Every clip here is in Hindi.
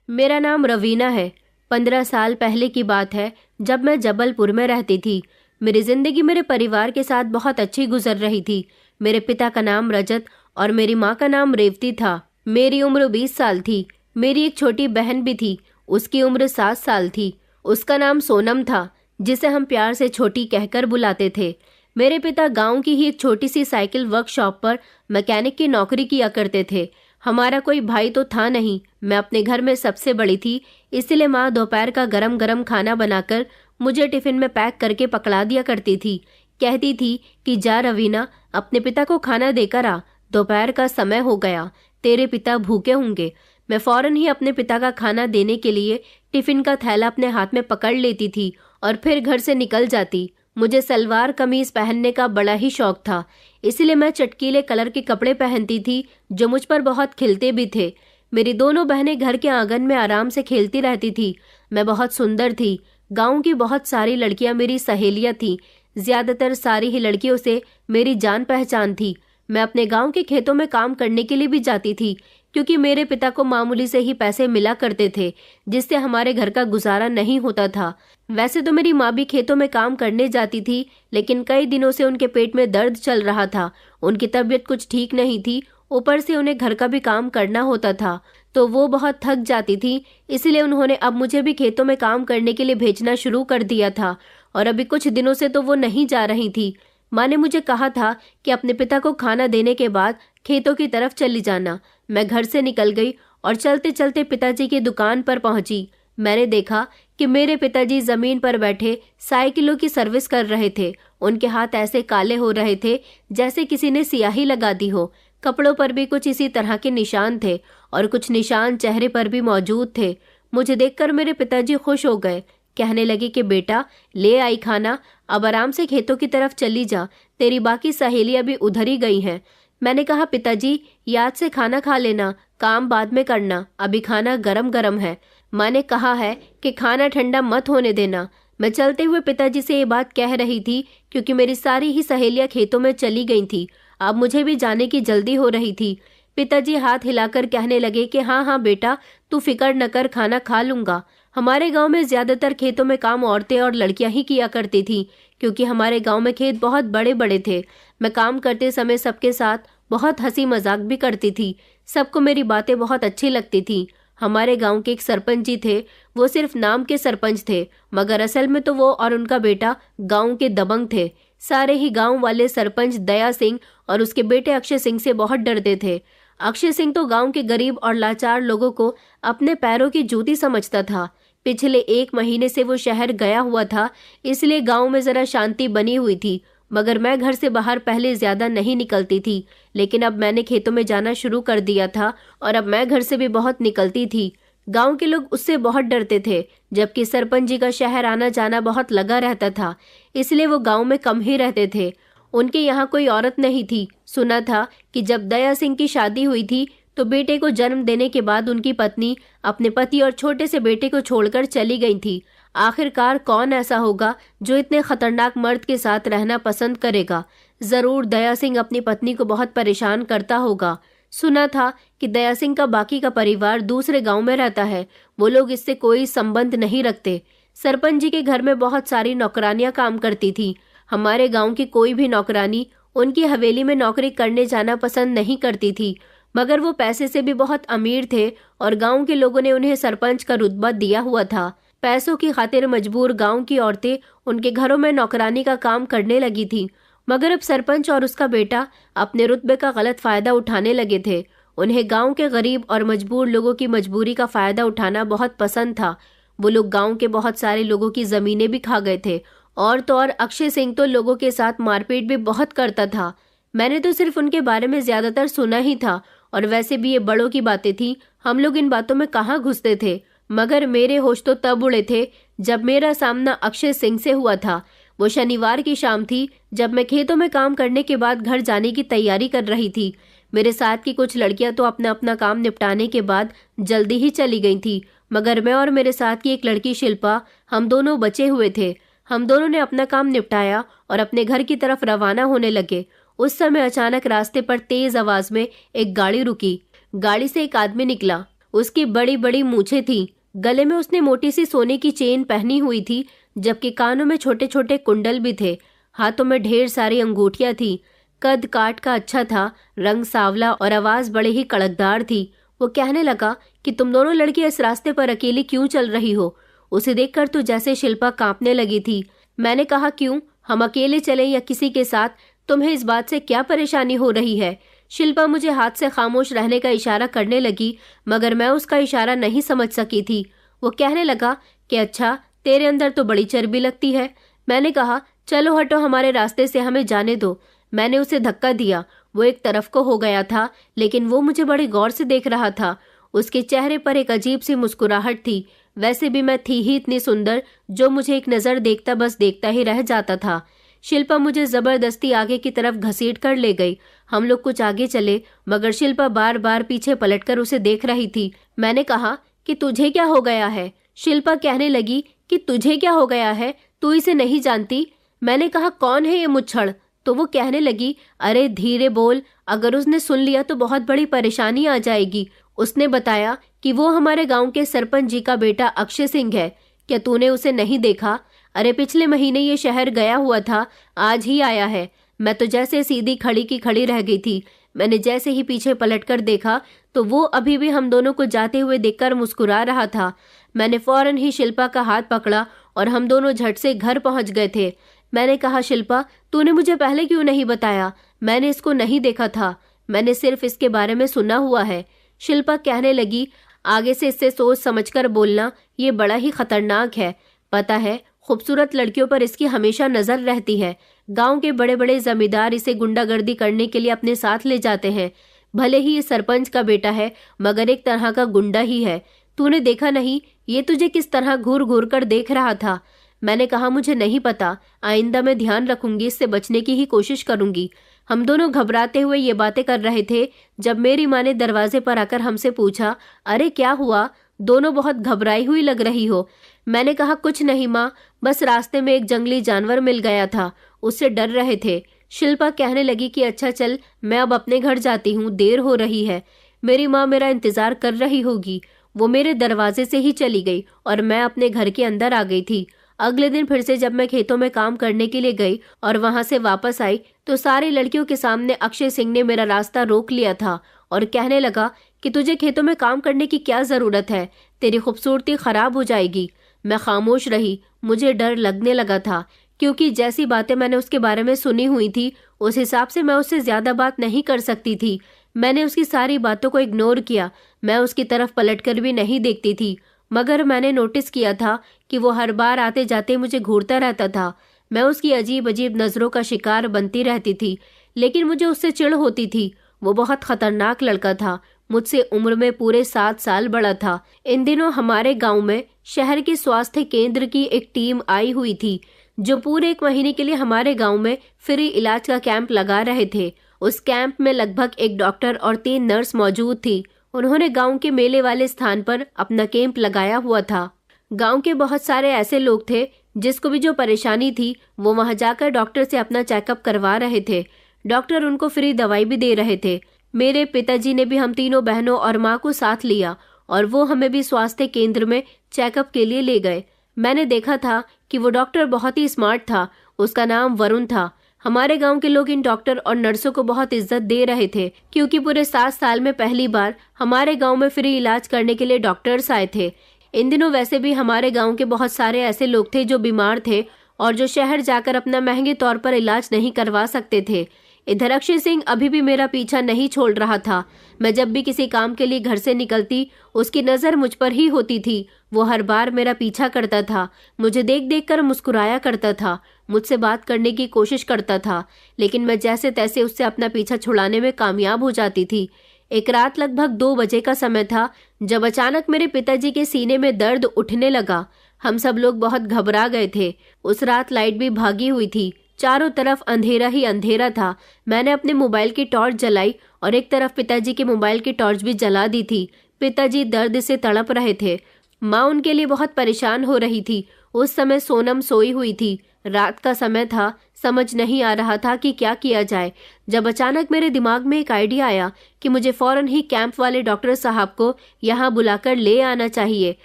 मेरा नाम रवीना है। 15 साल पहले की बात है, जब मैं जबलपुर में रहती थी। मेरी जिंदगी मेरे परिवार के साथ बहुत अच्छी गुजर रही थी। मेरे पिता का नाम रजत और मेरी माँ का नाम रेवती था। मेरी उम्र 20 साल थी। मेरी एक छोटी बहन भी थी, उसकी उम्र 7 साल थी। उसका नाम सोनम था, जिसे हम प्यार से छोटी कहकर बुलाते थे। मेरे पिता गांव की ही एक छोटी सी साइकिल वर्कशॉप पर मैकेनिक की नौकरी किया करते थे। हमारा कोई भाई तो था नहीं। मैं अपने घर में सबसे बड़ी थी, इसलिए माँ दोपहर का गरम गरम खाना बनाकर मुझे टिफिन में पैक करके पकड़ा दिया करती थी। कहती थी कि जा रवीना, अपने पिता को खाना देकर आ, दोपहर का समय हो गया, तेरे पिता भूखे होंगे। मैं फौरन ही अपने पिता का खाना देने के लिए टिफिन का थैला अपने हाथ में पकड़ लेती थी और फिर घर से निकल जाती। मुझे सलवार कमीज पहनने का बड़ा ही शौक था, इसलिए मैं चटकीले कलर के कपड़े पहनती थी जो मुझ पर बहुत खिलते भी थे। मेरी दोनों बहनें घर के आंगन में आराम से खेलती रहती थी। मैं बहुत सुंदर थी। गांव की बहुत सारी लड़कियां मेरी सहेलियां थीं। ज्यादातर सारी ही लड़कियों से मेरी जान पहचान थी। मैं अपने गांव के खेतों में काम करने के लिए भी जाती थी, क्योंकि मेरे पिता को मामूली से ही पैसे मिला करते थे, जिससे हमारे घर का गुजारा नहीं होता था। वैसे तो मेरी माँ भी खेतों में काम करने जाती थी, लेकिन कई दिनों से उनके पेट में दर्द चल रहा था। उनकी तबीयत कुछ ठीक नहीं थी, ऊपर से उन्हें घर का भी काम करना होता था, तो वो बहुत थक जाती थी। इसलिए उन्होंने अब मुझे भी खेतों में काम करने के लिए भेजना शुरू कर दिया था, और अभी कुछ दिनों से तो वो नहीं जा रही थी। माँ ने मुझे कहा था कि अपने पिता को खाना देने के बाद खेतों की तरफ चली जाना। मैं घर से निकल गई और चलते चलते पिताजी की दुकान पर पहुंची। मैंने देखा कि मेरे पिताजी जमीन पर बैठे साइकिलों की सर्विस कर रहे थे। उनके हाथ ऐसे काले हो रहे थे जैसे किसी ने स्याही लगा दी हो। कपड़ों पर भी कुछ इसी तरह के निशान थे और कुछ निशान चेहरे पर भी मौजूद थे। मुझे देखकर मेरे पिताजी खुश हो गए। कहने लगे कि बेटा, ले आई खाना, अब आराम से खेतों की तरफ चली जा, तेरी बाकी सहेलियां भी उधर ही गई हैं। मैंने कहा, पिताजी याद से खाना खा लेना, काम बाद में करना, अभी खाना गरम गरम है। माँ ने कहा है कि खाना ठंडा मत होने देना। मैं चलते हुए पिताजी से ये बात कह रही थी, क्योंकि मेरी सारी ही सहेलियां खेतों में चली गई थी। अब मुझे भी जाने की जल्दी हो रही थी। पिताजी हाथ हिलाकर कहने लगे कि हाँ हाँ बेटा, तू फिक्र न कर, खाना खा लूंगा। हमारे गांव में ज्यादातर खेतों में काम औरतें और लड़कियां ही किया करती थी, क्योंकि हमारे गांव में खेत बहुत बड़े बड़े थे। मैं काम करते समय सबके साथ बहुत हंसी मजाक भी करती थी। सबको मेरी बातें बहुत अच्छी लगती थी। हमारे गांव के एक सरपंच जी थे। वो सिर्फ नाम के सरपंच थे, मगर असल में तो वो और उनका बेटा गांव के दबंग थे। सारे ही गांव वाले सरपंच दया सिंह और उसके बेटे अक्षय सिंह से बहुत डरते थे। अक्षय सिंह तो गांव के गरीब और लाचार लोगों को अपने पैरों की जूती समझता था। पिछले 1 महीने से वो शहर गया हुआ था, इसलिए गांव में जरा शांति बनी हुई थी। मगर मैं घर से बाहर पहले ज्यादा नहीं निकलती थी, लेकिन अब मैंने खेतों में जाना शुरू कर दिया था और अब मैं घर से भी बहुत निकलती थी। गांव के लोग उससे बहुत डरते थे, जबकि सरपंच जी का शहर आना जाना बहुत लगा रहता था, इसलिए वो गांव में कम ही रहते थे। उनके यहाँ कोई औरत नहीं थी। सुना था कि जब दया सिंह की शादी हुई थी तो बेटे को जन्म देने के बाद उनकी पत्नी अपने पति और छोटे से बेटे को छोड़कर चली गई थी। आखिरकार कौन ऐसा होगा जो इतने खतरनाक मर्द के साथ रहना पसंद करेगा? जरूर दया सिंह अपनी पत्नी को बहुत परेशान करता होगा। सुना था कि दया सिंह का बाकी का परिवार दूसरे गांव में रहता है। वो लोग इससे कोई संबंध नहीं रखते। सरपंच जी के घर में बहुत सारी नौकरानियां काम करती थी। हमारे गांव की कोई भी नौकरानी उनकी हवेली में नौकरी करने जाना पसंद नहीं करती थी, मगर वो पैसे से भी बहुत अमीर थे और गांव के लोगों ने उन्हें सरपंच का रुतबा दिया हुआ था। पैसों की खातिर मजबूर गांव की औरतें उनके घरों में नौकरानी का काम करने लगी थी, मगर अब सरपंच और उसका बेटा अपने रुतबे का गलत फायदा उठाने लगे थे। उन्हें गांव के गरीब और मजबूर लोगों की मजबूरी का फायदा उठाना बहुत पसंद था। वो लोग गांव के बहुत सारे लोगों की जमीनें भी खा गए थे, और तो और अक्षय सिंह तो लोगों के साथ मारपीट भी बहुत करता था। मैंने तो सिर्फ उनके बारे में ज्यादातर सुना ही था, और वैसे भी ये बड़ों की बातें थी, हम लोग इन बातों में कहाँ घुसते थे। मगर मेरे होश तो तब उड़े थे जब मेरा सामना अक्षय सिंह से हुआ था। वो शनिवार की शाम थी, जब मैं खेतों में काम करने के बाद घर जाने की तैयारी कर रही थी। मेरे साथ की कुछ लड़कियां तो अपना अपना काम निपटाने के बाद जल्दी ही चली गई थी, मगर मैं और मेरे साथ की एक लड़की शिल्पा, हम दोनों बचे हुए थे। हम दोनों ने अपना काम निपटाया और अपने घर की तरफ रवाना होने लगे। उस समय अचानक रास्ते पर तेज आवाज में एक गाड़ी रुकी। गाड़ी से एक आदमी निकला। उसकी बड़ी बड़ी मूछें थी। गले में उसने मोटी सी सोने की चेन पहनी हुई थी, जबकि कानों में छोटे छोटे कुंडल भी थे। हाथों में ढेर सारी अंगूठियां थी। कद काट का अच्छा था, रंग सांवला और आवाज बड़े ही कड़कदार थी। वो कहने लगा कि तुम दोनों लड़कियां इस रास्ते पर अकेली क्यों चल रही हो? उसे देखकर तो जैसे शिल्पा कांपने लगी थी। मैंने कहा, क्यों, हम अकेले चले या किसी के साथ? तुम्हें इस बात से क्या परेशानी हो रही है? शिल्पा मुझे हाथ से खामोश रहने का इशारा करने लगी, मगर मैं उसका इशारा नहीं समझ सकी थी। वो कहने लगा कि अच्छा, तेरे अंदर तो बड़ी चर्बी लगती है। मैंने कहा, चलो हटो, हमारे रास्ते से हमें जाने दो। मैंने उसे धक्का दिया। वो एक तरफ को हो गया था, लेकिन वो मुझे बड़े गौर से देख रहा था। उसके चेहरे पर एक अजीब सी मुस्कुराहट थी। वैसे भी मैं थी ही इतनी सुंदर, जो मुझे एक नजर देखता बस देखता ही रह जाता था। शिल्पा मुझे जबरदस्ती आगे की तरफ घसीट कर ले गई। हम लोग कुछ आगे चले, मगर शिल्पा बार बार पीछे पलटकर उसे देख रही थी। मैंने कहा कि तुझे क्या हो गया है? शिल्पा कहने लगी कि तुझे क्या हो गया है, तू इसे नहीं जानती? मैंने कहा, कौन है ये मुच्छड़? तो वो कहने लगी, अरे धीरे बोल, अगर उसने सुन लिया तो बहुत बड़ी परेशानी आ जाएगी। उसने बताया कि वो हमारे गांव के सरपंच जी का बेटा अक्षय सिंह है। क्या तूने उसे नहीं देखा? अरे पिछले महीने ये शहर गया हुआ था, आज ही आया है। मैं तो जैसे सीधी खड़ी की खड़ी रह गई थी। मैंने जैसे ही पीछे पलटकर देखा तो वो अभी भी हम दोनों को जाते हुए देखकर मुस्कुरा रहा था। मैंने फौरन ही शिल्पा का हाथ पकड़ा और हम दोनों झट से घर पहुंच गए थे। मैंने कहा, शिल्पा, तूने मुझे पहले क्यों नहीं बताया? मैंने इसको नहीं देखा था, मैंने सिर्फ इसके बारे में सुना हुआ है। शिल्पा कहने लगी, आगे से इससे सोच समझकर बोलना, ये बड़ा ही खतरनाक है। पता है, खूबसूरत लड़कियों पर इसकी हमेशा नजर रहती है। गांव के बड़े बड़े जमींदार इसे गुंडागर्दी करने के लिए अपने साथ ले जाते हैं। भले ही ये सरपंच का बेटा है, मगर एक तरह का गुंडा ही है। तूने देखा नहीं, ये तुझे किस तरह घूर घूर कर देख रहा था? मैंने कहा, मुझे नहीं पता, आइंदा मैं ध्यान रखूंगी, इससे बचने की ही कोशिश करूंगी। हम दोनों घबराते हुए ये बातें कर रहे थे जब मेरी माँ ने दरवाजे पर आकर हमसे पूछा, अरे क्या हुआ? दोनों बहुत घबराई हुई लग रही हो। मैंने कहा, कुछ नहीं माँ, बस रास्ते में एक जंगली जानवर मिल गया था, उससे डर रहे थे। शिल्पा कहने लगी कि अच्छा चल, मैं अब अपने घर जाती हूँ, देर हो रही है। मेरी माँ मेरा इंतजार कर रही होगी। वो मेरे दरवाजे से ही चली गई और मैं अपने घर के अंदर आ गई थी। अगले दिन फिर से जब मैं खेतों में काम करने के लिए गई और वहां से वापस आई तो सारी लड़कियों के सामने अक्षय सिंह ने मेरा रास्ता रोक लिया था और कहने लगा कि तुझे खेतों में काम करने की क्या जरूरत है, तेरी खूबसूरती खराब हो जाएगी। मैं खामोश रही। मुझे डर लगने लगा था, क्योंकि जैसी बातें मैंने उसके बारे में सुनी हुई थी उस हिसाब से मैं उससे ज्यादा बात नहीं कर सकती थी। मैंने उसकी सारी बातों को इग्नोर किया। मैं उसकी तरफ पलटकर भी नहीं देखती थी, मगर मैंने नोटिस किया था कि वो हर बार आते जाते मुझे घूरता रहता था। मैं उसकी अजीब अजीब नजरों का शिकार बनती रहती थी, लेकिन मुझे उससे चिढ़ होती थी। वो बहुत खतरनाक लड़का था, मुझसे उम्र में पूरे 7 साल बड़ा था। इन दिनों हमारे गांव में शहर के स्वास्थ्य केंद्र की एक टीम आई हुई थी, जो पूरे 1 महीने के लिए हमारे गांव में फ्री इलाज का कैंप लगा रहे थे। उस कैंप में लगभग 1 डॉक्टर और 3 नर्स मौजूद थी। उन्होंने गांव के मेले वाले स्थान पर अपना कैंप लगाया हुआ था। गांव के बहुत सारे ऐसे लोग थे जिसको भी जो परेशानी थी वो वहां जाकर डॉक्टर से अपना चेकअप करवा रहे थे। डॉक्टर उनको फ्री दवाई भी दे रहे थे। मेरे पिताजी ने भी हम तीनों बहनों और माँ को साथ लिया और वो हमें भी स्वास्थ्य केंद्र में चेकअप के लिए ले गए। मैंने देखा था कि वो डॉक्टर बहुत ही स्मार्ट था। उसका नाम वरुण था। हमारे गांव के लोग इन डॉक्टर और नर्सों को बहुत इज्जत दे रहे थे, क्योंकि पूरे 7 साल में पहली बार हमारे गांव में फ्री इलाज करने के लिए डॉक्टर्स आए थे। इन दिनों वैसे भी हमारे गांव के बहुत सारे ऐसे लोग थे जो बीमार थे और जो शहर जाकर अपना महंगे तौर पर इलाज नहीं करवा सकते थे। इधर अक्षय सिंह अभी भी मेरा पीछा नहीं छोड़ रहा था। मैं जब भी किसी काम के लिए घर से निकलती उसकी नजर मुझ पर ही होती थी। वो हर बार मेरा पीछा करता था, मुझे देख देख कर मुस्कुराया करता था, मुझसे बात करने की कोशिश करता था, लेकिन मैं जैसे तैसे उससे अपना पीछा छुड़ाने में कामयाब हो जाती थी। एक रात लगभग 2 बजे का समय था जब अचानक मेरे पिताजी के सीने में दर्द उठने लगा। हम सब लोग बहुत घबरा गए थे। उस रात लाइट भी भागी हुई थी, चारों तरफ अंधेरा ही अंधेरा था। मैंने अपने मोबाइल की टॉर्च जलाई और एक तरफ पिताजी के मोबाइल की टॉर्च भी जला दी थी। पिताजी दर्द से तड़प रहे थे। माँ उनके लिए बहुत परेशान हो रही थी। उस समय सोनम सोई हुई थी। रात का समय था, समझ नहीं आ रहा था कि क्या किया जाए। जब अचानक मेरे दिमाग में एक आइडिया आया कि मुझे फौरन ही कैंप वाले डॉक्टर साहब को यहाँ बुलाकर ले आना चाहिए,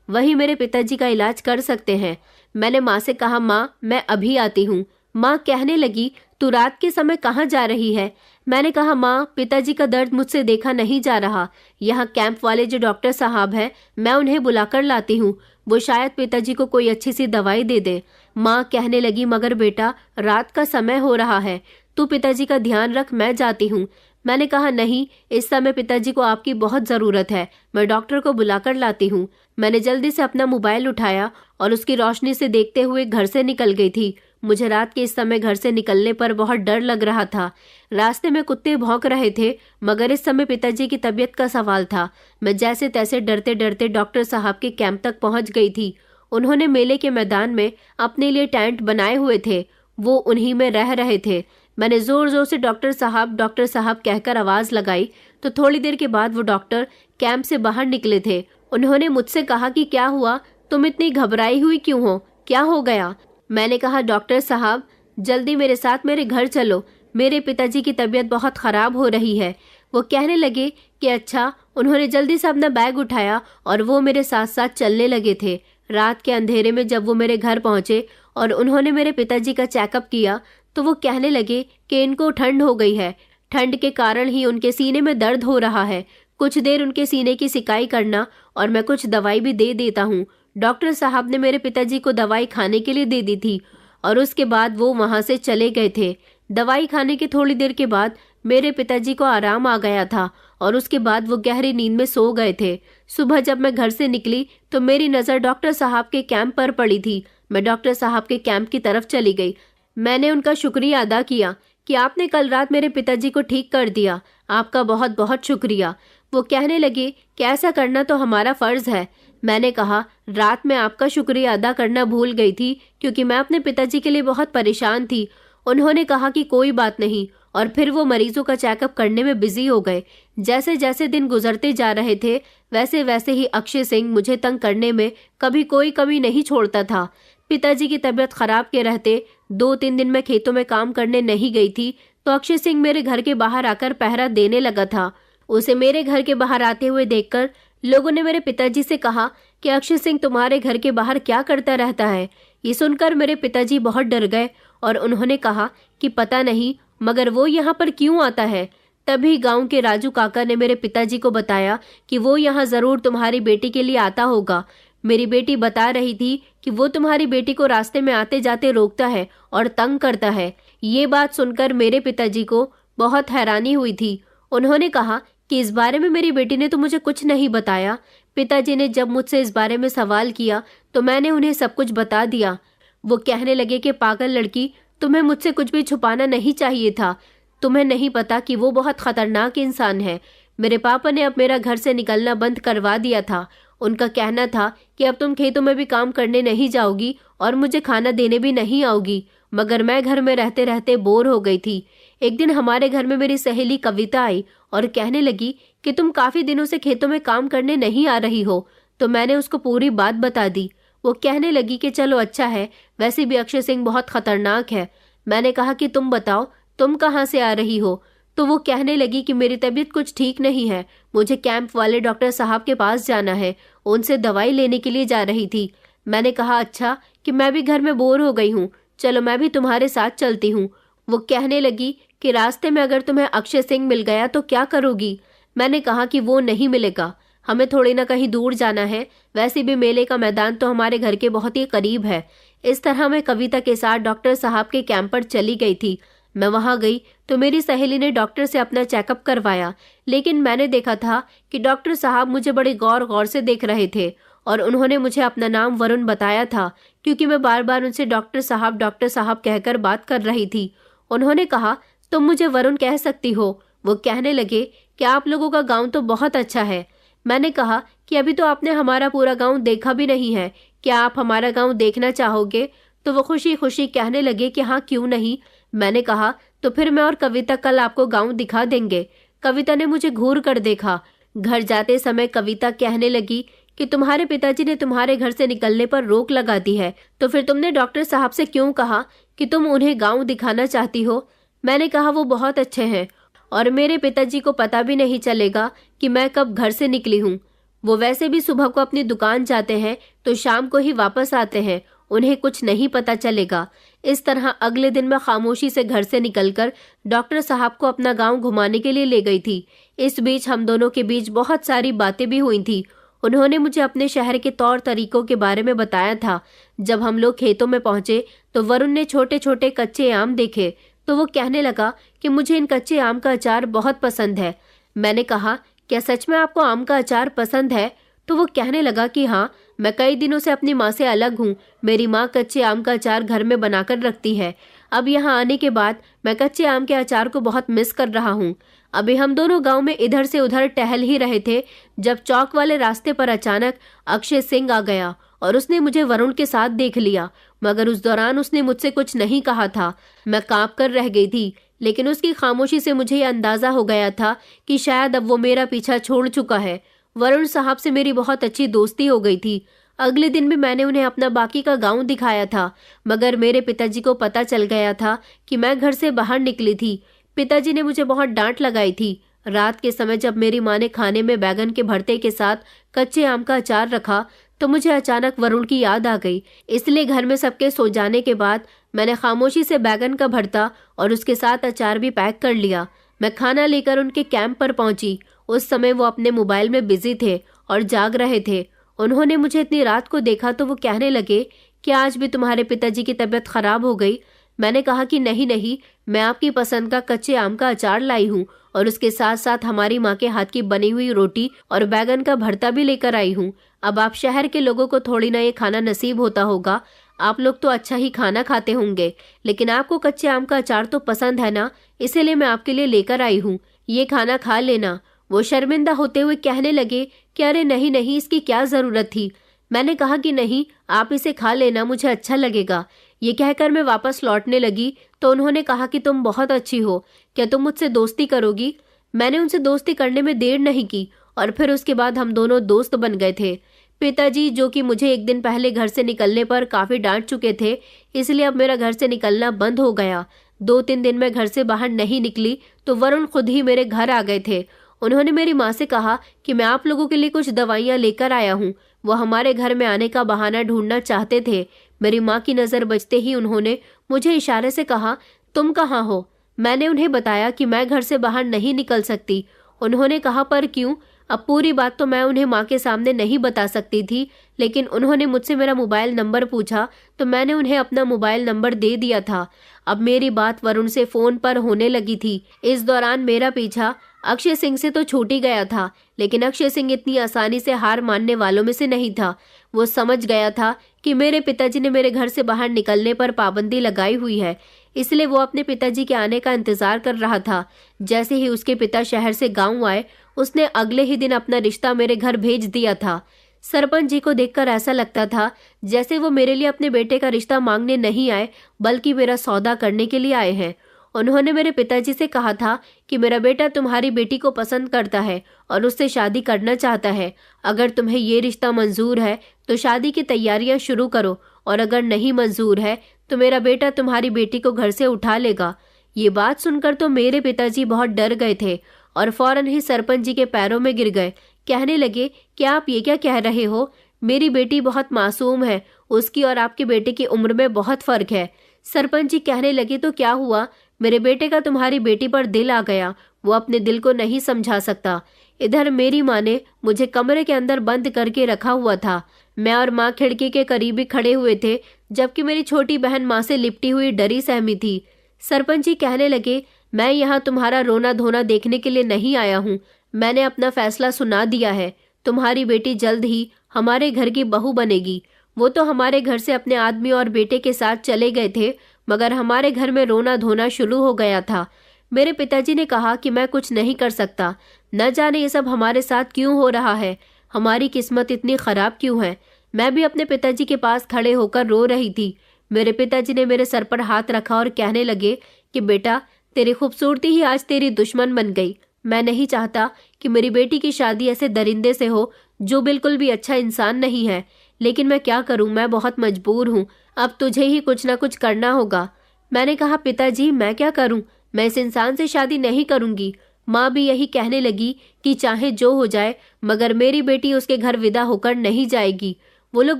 वही मेरे पिताजी का इलाज कर सकते हैं। मैंने माँ से कहा, माँ मैं अभी आती हूँ। माँ कहने लगी, तू रात के समय कहाँ जा रही है? मैंने कहा, माँ पिताजी का दर्द मुझसे देखा नहीं जा रहा। यहाँ कैंप वाले जो डॉक्टर साहब हैं, मैं उन्हें बुलाकर लाती हूँ। वो शायद पिताजी को कोई अच्छी सी दवाई दे दे। माँ कहने लगी, मगर बेटा रात का समय हो रहा है, तू पिताजी का ध्यान रख, मैं जाती हूँ। मैंने कहा, नहीं, इस समय पिताजी को आपकी बहुत ज़रूरत है, मैं डॉक्टर को बुलाकर लाती हूँ। मैंने जल्दी से अपना मोबाइल उठाया और उसकी रोशनी से देखते हुए घर से निकल गई थी। मुझे रात के इस समय घर से निकलने पर बहुत डर लग रहा था। रास्ते में कुत्ते भौंक रहे थे, मगर इस समय पिताजी की तबीयत का सवाल था। मैं जैसे तैसे डरते डरते डॉक्टर साहब के कैंप तक पहुंच गई थी। उन्होंने मेले के मैदान में अपने लिए टेंट बनाए हुए थे, वो उन्हीं में रह रहे थे। मैंने जोर जोर से डॉक्टर साहब कहकर आवाज लगाई तो थोड़ी देर के बाद वो डॉक्टर कैंप से बाहर निकले थे। उन्होंने मुझसे कहा कि क्या हुआ, तुम इतनी घबराई हुई क्यों हो, क्या हो गया? मैंने कहा, डॉक्टर साहब जल्दी मेरे साथ मेरे घर चलो, मेरे पिताजी की तबीयत बहुत खराब हो रही है। वो कहने लगे कि अच्छा। उन्होंने जल्दी से अपना बैग उठाया और वो मेरे साथ साथ चलने लगे थे। रात के अंधेरे में जब वो मेरे घर पहुंचे और उन्होंने मेरे पिताजी का चेकअप किया तो वो कहने लगे कि इनको ठंड हो गई है, ठंड के कारण ही उनके सीने में दर्द हो रहा है। कुछ देर उनके सीने की सिकाई करना और मैं कुछ दवाई भी दे देता हूँ। डॉक्टर साहब ने मेरे पिताजी को दवाई खाने के लिए दे दी थी और उसके बाद वो वहाँ से चले गए थे। दवाई खाने के थोड़ी देर के बाद मेरे पिताजी को आराम आ गया था और उसके बाद वो गहरी नींद में सो गए थे। सुबह जब मैं घर से निकली तो मेरी नज़र डॉक्टर साहब के कैंप पर पड़ी थी। मैं डॉक्टर साहब के कैंप की तरफ चली गई। मैंने उनका शुक्रिया अदा किया कि आपने कल रात मेरे पिताजी को ठीक कर दिया, आपका बहुत बहुत शुक्रिया। वो कहने लगे कि ऐसा करना तो हमारा फ़र्ज़ है। मैंने कहा, रात में आपका शुक्रिया अदा करना भूल गई थी क्योंकि मैं अपने पिताजी के लिए बहुत परेशान थी। उन्होंने कहा कि कोई बात नहीं और फिर वो मरीजों का चेकअप करने में बिजी हो गए। जैसे जैसे दिन गुजरते जा रहे थे वैसे वैसे ही अक्षय सिंह मुझे तंग करने में कभी कोई कमी नहीं छोड़ता था। पिताजी की तबीयत खराब के रहते 2-3 दिन मैं खेतों में काम करने नहीं गई थी तो अक्षय सिंह मेरे घर के बाहर आकर पहरा देने लगा था। उसे मेरे घर के बाहर आते हुए देखकर लोगों ने मेरे पिताजी से कहा कि अक्षय सिंह तुम्हारे घर के बाहर क्या करता रहता है। ये सुनकर मेरे पिताजी बहुत डर गए और उन्होंने कहा कि पता नहीं, मगर वो यहाँ पर क्यों आता है। तभी गांव के राजू काका ने मेरे पिताजी को बताया कि वो यहाँ जरूर तुम्हारी बेटी के लिए आता होगा। मेरी बेटी बता रही थी कि वो तुम्हारी बेटी को रास्ते में आते जाते रोकता है और तंग करता है। ये बात सुनकर मेरे पिताजी को बहुत हैरानी हुई थी। उन्होंने कहा कि इस बारे में मेरी बेटी ने तो मुझे कुछ नहीं बताया। पिताजी ने जब मुझसे इस बारे में सवाल किया तो मैंने उन्हें सब कुछ बता दिया। वो कहने लगे कि पागल लड़की, तुम्हें मुझसे कुछ भी छुपाना नहीं चाहिए था। तुम्हें नहीं पता कि वो बहुत खतरनाक इंसान है। मेरे पापा ने अब मेरा घर से निकलना बंद करवा दिया था। उनका कहना था कि अब तुम खेतों में भी काम करने नहीं जाओगी और मुझे खाना देने भी नहीं आओगी। मगर मैं घर में रहते रहते बोर हो गई थी। एक दिन हमारे घर में मेरी सहेली कविता आई और कहने लगी कि तुम काफी दिनों से खेतों में काम करने नहीं आ रही हो। तो मैंने उसको पूरी बात बता दी। वो कहने लगी कि चलो अच्छा है, वैसे भी अक्षय सिंह बहुत खतरनाक है। मैंने कहा कि तुम बताओ, तुम कहाँ से आ रही हो? तो वो कहने लगी कि मेरी तबीयत कुछ ठीक नहीं है, मुझे कैंप वाले डॉक्टर साहब के पास जाना है, उनसे दवाई लेने के लिए जा रही थी। मैंने कहा अच्छा कि मैं भी घर में बोर हो गई हूँ, चलो मैं भी तुम्हारे साथ चलती हूँ। वो कहने लगी कि रास्ते में अगर तुम्हें अक्षय सिंह मिल गया तो क्या करोगी? मैंने कहा कि वो नहीं मिलेगा, हमें थोड़ी ना कहीं दूर जाना है, वैसे भी मेले का मैदान तो हमारे घर के बहुत ही करीब है। इस तरह मैं कविता के साथ डॉक्टर साहब के कैंप पर चली गई थी। मैं वहां गई तो मेरी सहेली ने डॉक्टर से अपना चेकअप करवाया, लेकिन मैंने देखा था कि डॉक्टर साहब मुझे बड़े गौर गौर से देख रहे थे और उन्होंने मुझे अपना नाम वरुण बताया था क्योंकि मैं बार बार उनसे डॉक्टर साहब कहकर बात कर रही थी। उन्होंने कहा तुम मुझे वरुण कह सकती हो। वो कहने लगे कि आप लोगों का गाँव तो बहुत अच्छा है। मैंने कहा कि अभी तो आपने हमारा पूरा गाँव देखा भी नहीं है, क्या आप हमारा गाँव देखना चाहोगे? तो वो खुशी खुशी कहने लगे कि हाँ क्यों नहीं। मैंने कहा तो फिर मैं और कविता कल आपको गाँव दिखा देंगे। कविता ने मुझे घूर कर देखा। घर जाते समय कविता कहने लगी कि तुम्हारे पिताजी ने तुम्हारे घर से निकलने पर रोक लगा दी है, तो फिर तुमने डॉक्टर साहब से क्यों कहा कि तुम उन्हें गाँव दिखाना चाहती हो? मैंने कहा वो बहुत अच्छे हैं और मेरे पिताजी को पता भी नहीं चलेगा कि मैं कब घर से निकली हूँ। वो वैसे भी सुबह को अपनी दुकान जाते हैं तो शाम को ही वापस आते हैं, उन्हें कुछ नहीं पता चलेगा। इस तरह अगले दिन मैं खामोशी से घर से निकलकर डॉक्टर साहब को अपना गांव घुमाने के लिए ले गई थी। इस बीच हम दोनों के बीच बहुत सारी बातें भी हुई थी। उन्होंने मुझे अपने शहर के तौर तरीकों के बारे में बताया था। जब हम लोग खेतों में पहुंचे तो वरुण ने छोटे छोटे कच्चे आम देखे तो वो कहने लगा कि मुझे इन कच्चे आम का अचार बहुत पसंद है। मैंने कहा, क्या सच में आपको आम का अचार पसंद है? तो वो कहने लगा कि हाँ, मैं कई दिनों से अपनी माँ से अलग हूँ। मेरी माँ कच्चे आम का अचार घर में बनाकर रखती है। अब यहाँ आने के बाद मैं कच्चे आम के अचार को बहुत मिस कर रहा हूँ। अभी हम दोनों गांव में इधर से उधर टहल ही रहे थे जब चौक वाले रास्ते पर अचानक अक्षय सिंह आ गया और उसने मुझे वरुण के साथ देख लिया, मगर उस दौरान उसने मुझसे कुछ नहीं कहा था। मैं कांप कर रह गई थी, लेकिन उसकी खामोशी से मुझे यह अंदाजा हो गया था कि शायद अब वो मेरा पीछा छोड़ चुका है। वरुण साहब से मेरी बहुत अच्छी दोस्ती हो गई थी। अगले दिन भी मैंने उन्हें अपना बाकी का गांव दिखाया था, मगर मेरे पिताजी को पता चल गया था कि मैं घर से बाहर निकली थी। पिताजी ने मुझे बहुत डांट लगाई थी। रात के समय जब मेरी माँ ने खाने में बैगन के भरते के साथ कच्चे आम का अचार रखा तो मुझे अचानक वरुण की याद आ गई। इसलिए घर में सबके सो जाने के बाद मैंने खामोशी से बैगन का भरता और उसके साथ अचार भी पैक कर लिया। मैं खाना लेकर उनके कैंप पर पहुंची। उस समय वो अपने मोबाइल में बिजी थे और जाग रहे थे। उन्होंने मुझे इतनी रात को देखा तो वो कहने लगे कि आज भी तुम्हारे पिताजी की तबीयत खराब हो गई। मैंने कहा कि नहीं नहीं, मैं आपकी पसंद का कच्चे आम का अचार लाई हूँ और उसके साथ साथ हमारी माँ के हाथ की बनी हुई रोटी और बैगन का भरता भी लेकर आई हूँ। अब आप शहर के लोगों को थोड़ी ना ये खाना नसीब होता होगा। आप लोग तो अच्छा ही खाना खाते होंगे, लेकिन आपको कच्चे आम का अचार तो पसंद है ना, इसीलिए मैं आपके लिए लेकर आई हूँ। ये खाना खा लेना। वो शर्मिंदा होते हुए कहने लगे कि अरे नहीं नहीं, इसकी क्या जरूरत थी। मैंने कहा कि नहीं, आप इसे खा लेना, मुझे अच्छा लगेगा। ये कहकर मैं वापस लौटने लगी तो उन्होंने कहा कि तुम बहुत अच्छी हो, क्या तुम मुझसे दोस्ती करोगी? मैंने उनसे दोस्ती करने में देर नहीं की और फिर उसके बाद हम दोनों दोस्त बन गए थे। पिताजी, जो कि मुझे एक दिन पहले घर से निकलने पर काफी डांट चुके थे, इसलिए अब मेरा घर से निकलना बंद हो गया। 2-3 दिन मैं घर से बाहर नहीं निकली तो वरुण खुद ही मेरे घर आ गए थे। उन्होंने मेरी माँ से कहा कि मैं आप लोगों के लिए कुछ दवाइयाँ लेकर आया हूँ। वो हमारे घर में आने का बहाना ढूंढना चाहते थे। मेरी माँ की नज़र बचते ही उन्होंने मुझे इशारे से कहा, तुम कहाँ हो? मैंने उन्हें बताया कि मैं घर से बाहर नहीं निकल सकती। उन्होंने कहा, पर क्यों? अब पूरी बात तो मैं उन्हें माँ के सामने नहीं बता सकती थी, लेकिन उन्होंने मुझसे मेरा मोबाइल नंबर पूछा तो मैंने उन्हें अपना मोबाइल नंबर दे दिया था। अब मेरी बात वरुण से फोन पर होने लगी थी। इस दौरान मेरा पीछा अक्षय सिंह से तो छूट ही गया था, लेकिन अक्षय सिंह इतनी आसानी से हार मानने वालों में से नहीं था। वो समझ गया था कि मेरे पिताजी ने मेरे घर से बाहर निकलने पर पाबंदी लगाई हुई है, इसलिए वो अपने पिताजी के आने का इंतजार कर रहा था। जैसे ही उसके पिता शहर से गांव आए, उसने अगले ही दिन अपना रिश्ता मेरे घर भेज दिया था। सरपंच जी को देखकर ऐसा लगता था जैसे वो मेरे लिए अपने बेटे का रिश्ता मांगने नहीं आए, बल्कि मेरा सौदा करने के लिए आए हैं। उन्होंने मेरे पिताजी से कहा था कि मेरा बेटा तुम्हारी बेटी को पसंद करता है और उससे शादी करना चाहता है। अगर तुम्हें ये रिश्ता मंजूर है तो शादी की तैयारियां शुरू करो, और अगर नहीं मंजूर है तो मेरा बेटा तुम्हारी बेटी को घर से उठा लेगा। ये बात सुनकर तो मेरे पिताजी बहुत डर गए थे और फौरन ही सरपंच जी के पैरों में गिर गए। कहने लगे कि आप ये क्या कह रहे हो? मेरी बेटी बहुत मासूम है, उसकी और आपके बेटे की उम्र में बहुत फर्क है। सरपंच जी कहने लगे, तो क्या हुआ? मेरे बेटे का तुम्हारी बेटी पर दिल आ गया, वो अपने दिल को नहीं समझा सकता। इधर मेरी माँ ने मुझे कमरे के अंदर बंद करके रखा हुआ था। मैं और माँ खिड़की के करीब ही खड़े हुए थे, जबकि मेरी छोटी बहन माँ से लिपटी हुई डरी सहमी थी। सरपंच जी कहने लगे, मैं यहाँ तुम्हारा रोना धोना देखने के लिए नहीं आया हूँ। मैंने अपना फैसला सुना दिया है। तुम्हारी बेटी जल्द ही हमारे घर की बहू बनेगी। वो तो हमारे घर से अपने आदमी और बेटे के साथ चले गए थे, मगर हमारे घर में रोना धोना शुरू हो गया था। मेरे पिताजी ने कहा कि मैं कुछ नहीं कर सकता। न जाने ये सब हमारे साथ क्यों हो रहा है, हमारी किस्मत इतनी खराब क्यों है। मैं भी अपने पिताजी के पास खड़े होकर रो रही थी। मेरे पिताजी ने मेरे सर पर हाथ रखा और कहने लगे कि बेटा, तेरी खूबसूरती ही आज तेरी दुश्मन बन गई। मैं नहीं चाहता कि मेरी बेटी की शादी ऐसे दरिंदे से हो जो बिल्कुल भी अच्छा इंसान नहीं है। लेकिन मैं क्या करूं, मैं बहुत मजबूर हूं। अब तुझे ही कुछ ना कुछ करना होगा। मैंने कहा, पिताजी मैं क्या करूं, मैं इस इंसान से शादी नहीं करूंगी। माँ भी यही कहने लगी कि चाहे जो हो जाए मगर मेरी बेटी उसके घर विदा होकर नहीं जाएगी। वो लोग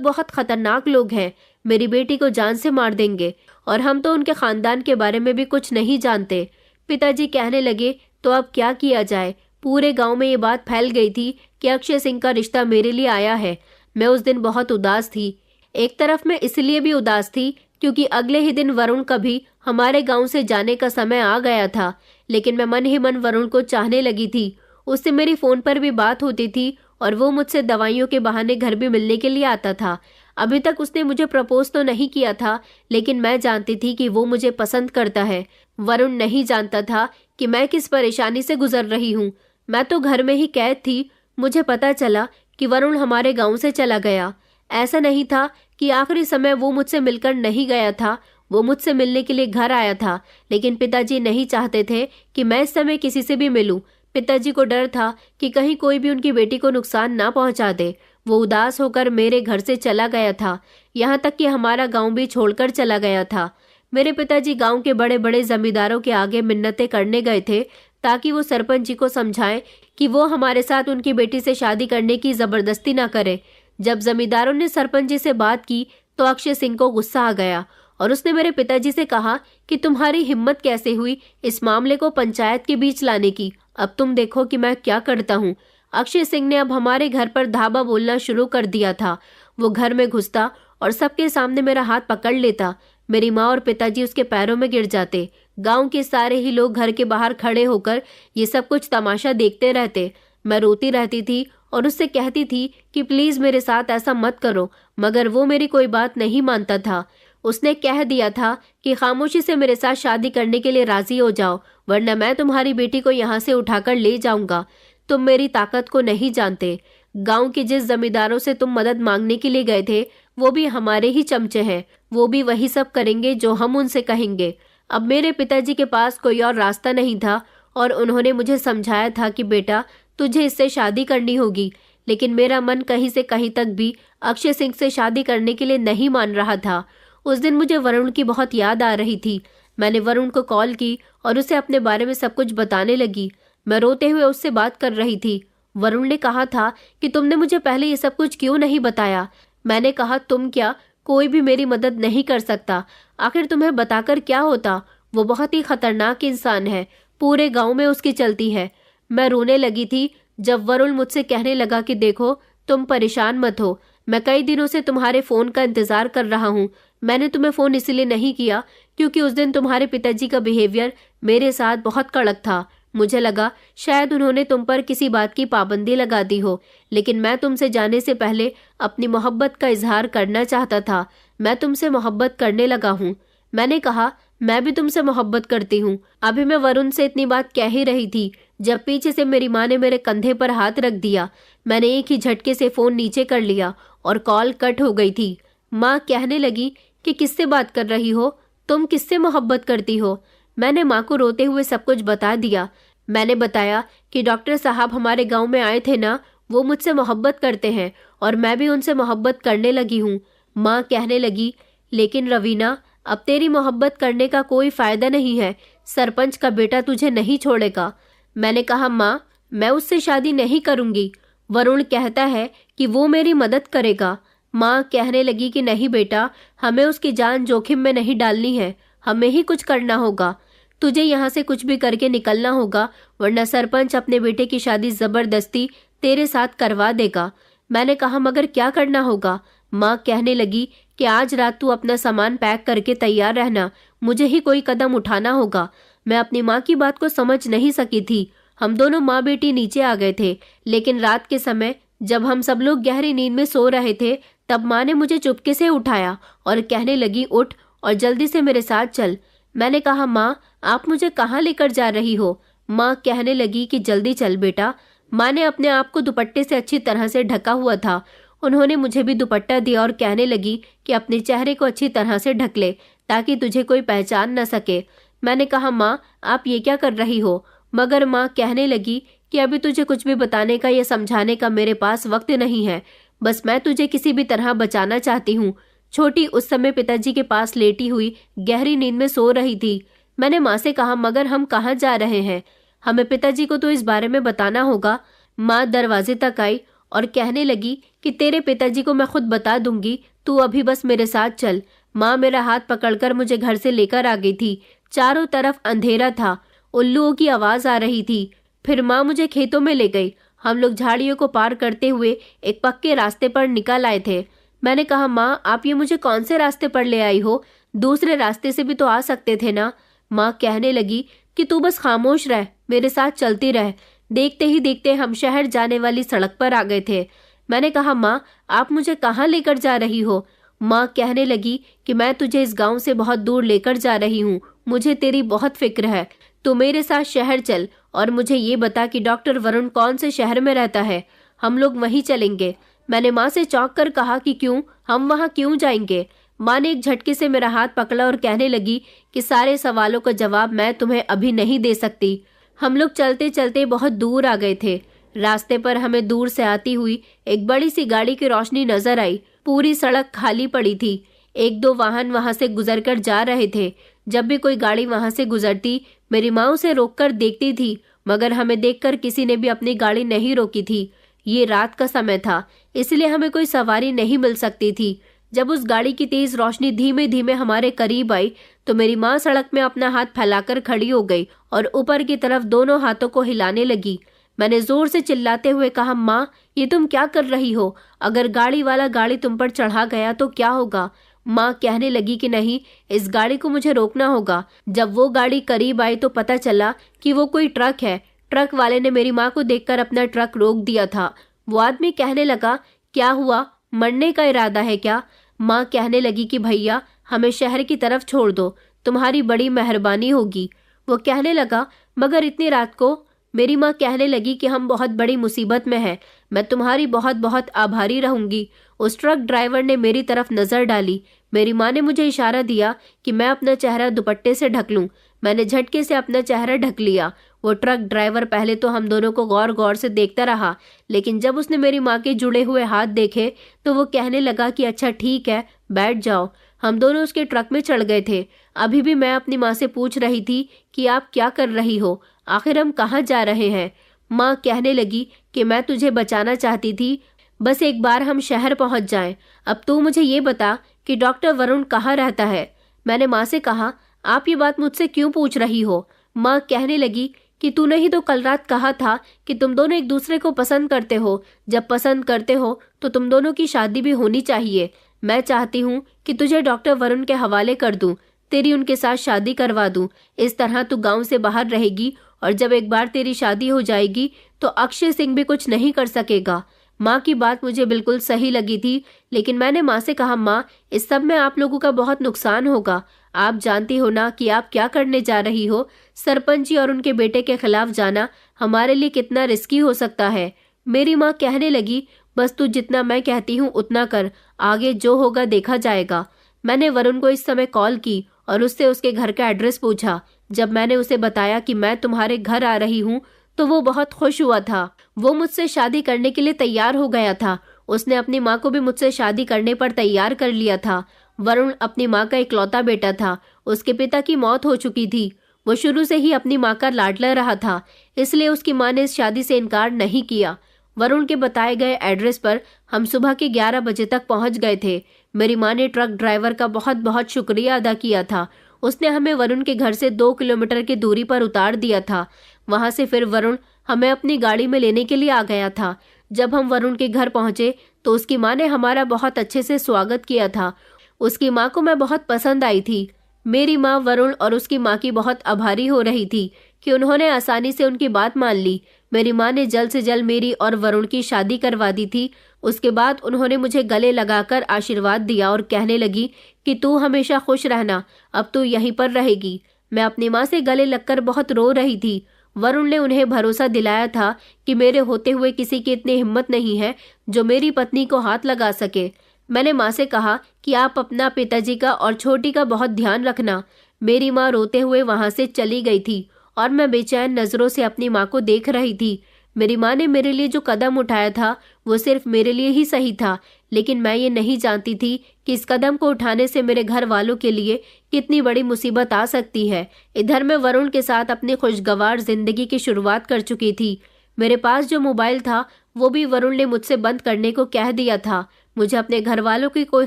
बहुत खतरनाक लोग हैं, मेरी बेटी को जान से मार देंगे और हम तो उनके खानदान के बारे में भी कुछ नहीं जानते। पिताजी कहने लगे, तो अब क्या किया जाए। पूरे गांव में ये बात फैल गई थी कि अक्षय सिंह का रिश्ता मेरे लिए आया है। मैं उस दिन बहुत उदास थी। एक तरफ मैं इसलिए भी उदास थी क्योंकि अगले ही दिन वरुण का भी हमारे गांव से जाने का समय आ गया था। लेकिन मैं मन ही मन वरुण को चाहने लगी थी। उससे मेरी फोन पर भी बात होती थी और वो मुझसे दवाइयों के बहाने घर भी मिलने के लिए आता था। अभी तक उसने मुझे प्रपोज तो नहीं किया था, लेकिन मैं जानती थी कि वो मुझे पसंद करता है। वरुण नहीं जानता था कि मैं किस परेशानी से गुजर रही हूँ। मैं तो घर में ही कैद थी। मुझे पता चला कि वरुण हमारे गांव से चला गया। ऐसा नहीं था कि आखिरी समय वो मुझसे मिलकर नहीं गया था, वो मुझसे मिलने के लिए घर आया था। लेकिन पिताजी नहीं चाहते थे कि मैं इस समय किसी से भी मिलूं। पिताजी को डर था कि कहीं कोई भी उनकी बेटी को नुकसान ना पहुंचा दे। वो उदास होकर मेरे घर से चला गया था, यहाँ तक कि हमारा गांव भी छोड़कर चला गया था। मेरे पिताजी गांव के बड़े बड़े जमींदारों के आगे मिन्नतें करने गए थे ताकि वो सरपंच जी को समझाएं कि वो हमारे साथ उनकी बेटी से शादी करने की जबरदस्ती ना करे। जब जमींदारों ने सरपंच जी से बात की तो अक्षय सिंह को गुस्सा आ गया और उसने मेरे पिताजी से कहा कि तुम्हारी हिम्मत कैसे हुई इस मामले को पंचायत के बीच लाने की। अब तुम देखो कि मैं क्या करता हूँ। अक्षय सिंह ने अब हमारे घर पर धावा बोलना शुरू कर दिया था। वो घर में घुसता और सबके सामने मेरा हाथ पकड़ लेता। मेरी माँ और पिताजी उसके पैरों में गिर जाते। गांव के सारे ही लोग घर के बाहर खड़े होकर ये सब कुछ तमाशा देखते रहते। मैं रोती रहती थी और उससे कहती थी कि प्लीज मेरे साथ ऐसा मत करो, मगर वो मेरी कोई बात नहीं मानता था। उसने कह दिया था कि खामोशी से मेरे साथ शादी करने के लिए राजी हो जाओ, वरना मैं तुम्हारी बेटी को यहाँ से उठाकर ले जाऊंगा। तुम मेरी ताकत को नहीं जानते। गांव के जिस जमींदारों से तुम मदद मांगने के लिए गए थे वो भी हमारे ही चमचे हैं। वो भी वही सब करेंगे जो हम उनसे कहेंगे। अब मेरे पिताजी के पास कोई और रास्ता नहीं था और उन्होंने मुझे समझाया था कि बेटा तुझे इससे शादी करनी होगी। लेकिन मेरा मन कहीं से कहीं तक भी अक्षय सिंह से शादी करने के लिए नहीं मान रहा था। उस दिन मुझे वरुण की बहुत याद आ रही थी। मैंने वरुण को कॉल की और उसे अपने बारे में सब कुछ बताने लगी। मैं रोते हुए उससे बात कर रही थी। वरुण ने कहा था कि तुमने मुझे पहले ये सब कुछ क्यों नहीं बताया। मैंने कहा, तुम क्या, कोई भी मेरी मदद नहीं कर सकता। आखिर तुम्हें बताकर क्या होता। वो बहुत ही खतरनाक इंसान है, पूरे गांव में उसकी चलती है। मैं रोने लगी थी जब वरुण मुझसे कहने लगा कि देखो तुम परेशान मत हो, मैं कई दिनों से तुम्हारे फोन का इंतजार कर रहा हूँ। मैंने तुम्हें फोन इसलिए नहीं किया क्योंकि उस दिन तुम्हारे पिताजी का बिहेवियर मेरे साथ बहुत कड़क था। मुझे लगा शायद उन्होंने तुम पर किसी बात की पाबंदी लगा दी हो, लेकिन मैं तुमसे जाने से पहले अपनी मोहब्बत का इजहार करना चाहता था। मैं तुमसे मोहब्बत करने लगा हूँ। मैंने कहा, मैं भी तुमसे मोहब्बत करती हूँ। अभी मैं वरुण से इतनी बात कह ही रही थी जब पीछे से मेरी माँ ने मेरे कंधे पर हाथ रख दिया। मैंने एक ही झटके से फोन नीचे कर लिया और कॉल कट हो गई थी। माँ कहने लगी कि किससे बात कर रही हो, तुम किससे मोहब्बत करती हो। मैंने माँ को रोते हुए सब कुछ बता दिया। मैंने बताया कि डॉक्टर साहब हमारे गांव में आए थे ना, वो मुझसे मोहब्बत करते हैं और मैं भी उनसे मोहब्बत करने लगी हूँ। माँ कहने लगी, लेकिन रवीना अब तेरी मोहब्बत करने का कोई फायदा नहीं है, सरपंच का बेटा तुझे नहीं छोड़ेगा। मैंने कहा, माँ मैं उससे शादी नहीं करूंगी। वरुण कहता है कि वो मेरी मदद करेगा। माँ कहने लगी कि नहीं बेटा, हमें उसकी जान जोखिम में नहीं डालनी है, हमें ही कुछ करना होगा। तुझे यहाँ से कुछ भी करके निकलना होगा, वरना सरपंच अपने बेटे की शादी जबरदस्ती तेरे साथ करवा देगा। मैंने कहा, मगर क्या करना होगा। माँ कहने लगी कि आज रात तू अपना सामान पैक करके तैयार रहना, मुझे ही कोई कदम उठाना होगा। मैं अपनी माँ की बात को समझ नहीं सकी थी। हम दोनों माँ बेटी नीचे आ गए थे, लेकिन रात के समय जब हम सब लोग गहरी नींद में सो रहे थे तब माँ ने मुझे चुपके से उठाया और कहने लगी, उठ और जल्दी से मेरे साथ चल। मैंने कहा, माँ आप मुझे कहाँ लेकर जा रही हो। माँ कहने लगी कि जल्दी चल बेटा। माँ ने अपने आप को दुपट्टे से अच्छी तरह से ढका हुआ था। उन्होंने मुझे भी दुपट्टा दिया और कहने लगी कि अपने चेहरे को अच्छी तरह से ढक ले ताकि तुझे कोई पहचान न सके। मैंने कहा, माँ आप ये क्या कर रही हो। मगर माँ कहने लगी कि अभी तुझे कुछ भी बताने का या समझाने का मेरे पास वक्त नहीं है। बस मैं तुझे किसी भी तरह बचाना चाहती हूँ। छोटी उस समय पिताजी के पास लेटी हुई गहरी नींद में सो रही थी। मैंने माँ से कहा, मगर हम कहाँ जा रहे हैं? हमें पिताजी को तो इस बारे में बताना होगा। माँ दरवाजे तक आई और कहने लगी कि तेरे पिताजी को मैं खुद बता दूंगी, तू अभी बस मेरे साथ चल। माँ मेरा हाथ पकड़कर मुझे घर से लेकर आ गई थी। चारों तरफ अंधेरा था, उल्लुओं की आवाज आ रही थी। फिर माँ मुझे खेतों में ले गई। हम लोग झाड़ियों को पार करते हुए एक पक्के रास्ते पर निकल आए थे। मैंने कहा, माँ आप ये मुझे कौन से रास्ते पर ले आई हो? दूसरे रास्ते से भी तो आ सकते थे ना। माँ कहने लगी कि तू बस खामोश रह, मेरे साथ चलती रह। देखते ही देखते हम शहर जाने वाली सड़क पर आ गए थे। मैंने कहा, माँ आप मुझे कहाँ लेकर जा रही हो? माँ कहने लगी कि मैं तुझे इस गांव से बहुत दूर लेकर जा रही हूँ। मुझे तेरी बहुत फिक्र है। तू मेरे साथ शहर चल और मुझे ये बता कि डॉक्टर वरुण कौन से शहर में रहता है। हम लोग वहीं चलेंगे। मैंने माँ से चौंक कर कहा कि क्यों, हम वहाँ क्यों जाएंगे? माँ ने एक झटके से मेरा हाथ पकड़ा और कहने लगी कि सारे सवालों का जवाब मैं तुम्हें अभी नहीं दे सकती। हम लोग चलते चलते बहुत दूर आ गए थे। रास्ते पर हमें दूर से आती हुई एक बड़ी सी गाड़ी की रोशनी नजर आई। पूरी सड़क खाली पड़ी थी। एक दो वाहन वहां से गुजरकर जा रहे थे। जब भी कोई गाड़ी वहां से गुजरती, मेरी माँ उसे रोककर देखती थी, मगर हमें देखकर किसी ने भी अपनी गाड़ी नहीं रोकी थी। ये रात का समय था, इसलिए हमें कोई सवारी नहीं मिल सकती थी। जब उस गाड़ी की तेज रोशनी धीमे धीमे हमारे करीब आई तो मेरी माँ सड़क में अपना हाथ फैलाकर खड़ी हो गई और ऊपर की तरफ दोनों हाथों को हिलाने लगी। मैंने जोर से चिल्लाते हुए कहा, माँ ये तुम क्या कर रही हो? अगर गाड़ी वाला गाड़ी तुम पर चढ़ा गया तो क्या होगा? माँ कहने लगी कि नहीं, इस गाड़ी को मुझे रोकना होगा। जब वो गाड़ी करीब आई तो पता चला कि वो कोई ट्रक है। ट्रक वाले ने मेरी माँ को देखकर अपना ट्रक रोक दिया था। वो आदमी कहने लगा, क्या हुआ, मरने का इरादा है क्या? माँ कहने लगी कि भैया हमें शहर की तरफ छोड़ दो, तुम्हारी बड़ी मेहरबानी होगी। वो कहने लगा, मगर इतनी रात को? मेरी माँ कहने लगी कि हम बहुत बड़ी मुसीबत में हैं, मैं तुम्हारी बहुत बहुत आभारी रहूंगी। उस ट्रक ड्राइवर ने मेरी तरफ नजर डाली। मेरी माँ ने मुझे इशारा दिया कि मैं अपना चेहरा दुपट्टे से ढक लूं। मैंने झटके से अपना चेहरा ढक लिया। वो ट्रक ड्राइवर पहले तो हम दोनों को गौर गौर से देखता रहा, लेकिन जब उसने मेरी माँ के जुड़े हुए हाथ देखे तो वो कहने लगा कि अच्छा ठीक है, बैठ जाओ। हम दोनों उसके ट्रक में चढ़ गए थे। अभी भी मैं अपनी माँ से पूछ रही थी कि आप क्या कर रही हो, आखिर हम कहाँ जा रहे हैं? माँ कहने लगी कि मैं तुझे बचाना चाहती थी, बस एक बार हम शहर पहुंच जाएं। अब तू मुझे ये बता कि डॉक्टर वरुण कहाँ रहता है? मैंने माँ से कहा, आप ये बात मुझसे क्यों पूछ रही हो? माँ कहने लगी कि तूने ही तो कल रात कहा था कि तुम दोनों एक दूसरे को पसंद करते हो। जब पसंद करते हो तो तुम दोनों की शादी भी होनी चाहिए। मैं चाहती हूँ कि तुझे डॉक्टर वरुण के हवाले कर दूं, तेरी उनके साथ शादी करवा दूं। इस तरह तू गांव से बाहर रहेगी और जब एक बार तेरी शादी हो जाएगी तो अक्षय सिंह भी कुछ नहीं कर सकेगा। माँ की बात मुझे बिल्कुल सही लगी थी, लेकिन मैंने माँ से कहा, माँ इस सब में आप लोगों का बहुत नुकसान होगा। आप जानती हो ना कि आप क्या करने जा रही हो। सरपंच जी और उनके बेटे के खिलाफ जाना हमारे लिए कितना रिस्की हो सकता है। मेरी माँ कहने लगी, बस तू जितना मैं कहती हूँ उतना कर, आगे जो होगा देखा जाएगा। मैंने वरुण को इस समय कॉल की और उससे उसके घर का एड्रेस पूछा। जब मैंने उसे बताया कि मैं तुम्हारे घर आ रही हूँ तो वो बहुत खुश हुआ था। वो मुझसे शादी करने के लिए तैयार हो गया था। उसने अपनी माँ को भी मुझसे शादी करने पर तैयार कर लिया था। वरुण अपनी माँ का इकलौता बेटा था। उसके पिता की मौत हो चुकी थी। वो शुरू से ही अपनी माँ का लाडला रहा था, इसलिए उसकी माँ ने इस शादी से इनकार नहीं किया। वरुण के बताए गए एड्रेस पर हम सुबह के 11 बजे तक पहुंच गए थे। मेरी माँ ने ट्रक ड्राइवर का बहुत बहुत शुक्रिया अदा किया था। उसने हमें वरुण के घर से 2 किलोमीटर की दूरी पर उतार दिया था। वहां से फिर वरुण हमें अपनी गाड़ी में लेने के लिए आ गया था। जब हम वरुण के घर पहुंचे तो उसकी माँ ने हमारा बहुत अच्छे से स्वागत किया था। उसकी माँ को मैं बहुत पसंद आई थी। मेरी माँ वरुण और उसकी माँ की बहुत आभारी हो रही थी कि उन्होंने आसानी से उनकी बात मान ली। मेरी माँ ने जल्द से जल्द मेरी और वरुण की शादी करवा दी थी। उसके बाद उन्होंने मुझे गले लगाकर आशीर्वाद दिया और कहने लगी कि तू हमेशा खुश रहना, अब तू यहीं पर रहेगी। मैं अपनी माँ से गले लगकर बहुत रो रही थी। वरुण ने उन्हें भरोसा दिलाया था कि मेरे होते हुए किसी की इतनी हिम्मत नहीं है जो मेरी पत्नी को हाथ लगा सके। मैंने माँ से कहा कि आप अपना पिताजी का और छोटी का बहुत ध्यान रखना। मेरी माँ रोते हुए वहां से चली गई थी और मैं बेचैन नजरों से अपनी माँ को देख रही थी। मेरी माँ ने मेरे लिए जो कदम उठाया था वो सिर्फ मेरे लिए ही सही था, लेकिन मैं ये नहीं जानती थी कि इस कदम को उठाने से मेरे घर वालों के लिए कितनी बड़ी मुसीबत आ सकती है। इधर मैं वरुण के साथ अपनी खुशगवार जिंदगी की शुरुआत कर चुकी थी। मेरे पास जो मोबाइल था वो भी वरुण ने मुझसे बंद करने को कह दिया था। मुझे अपने घर वालों की कोई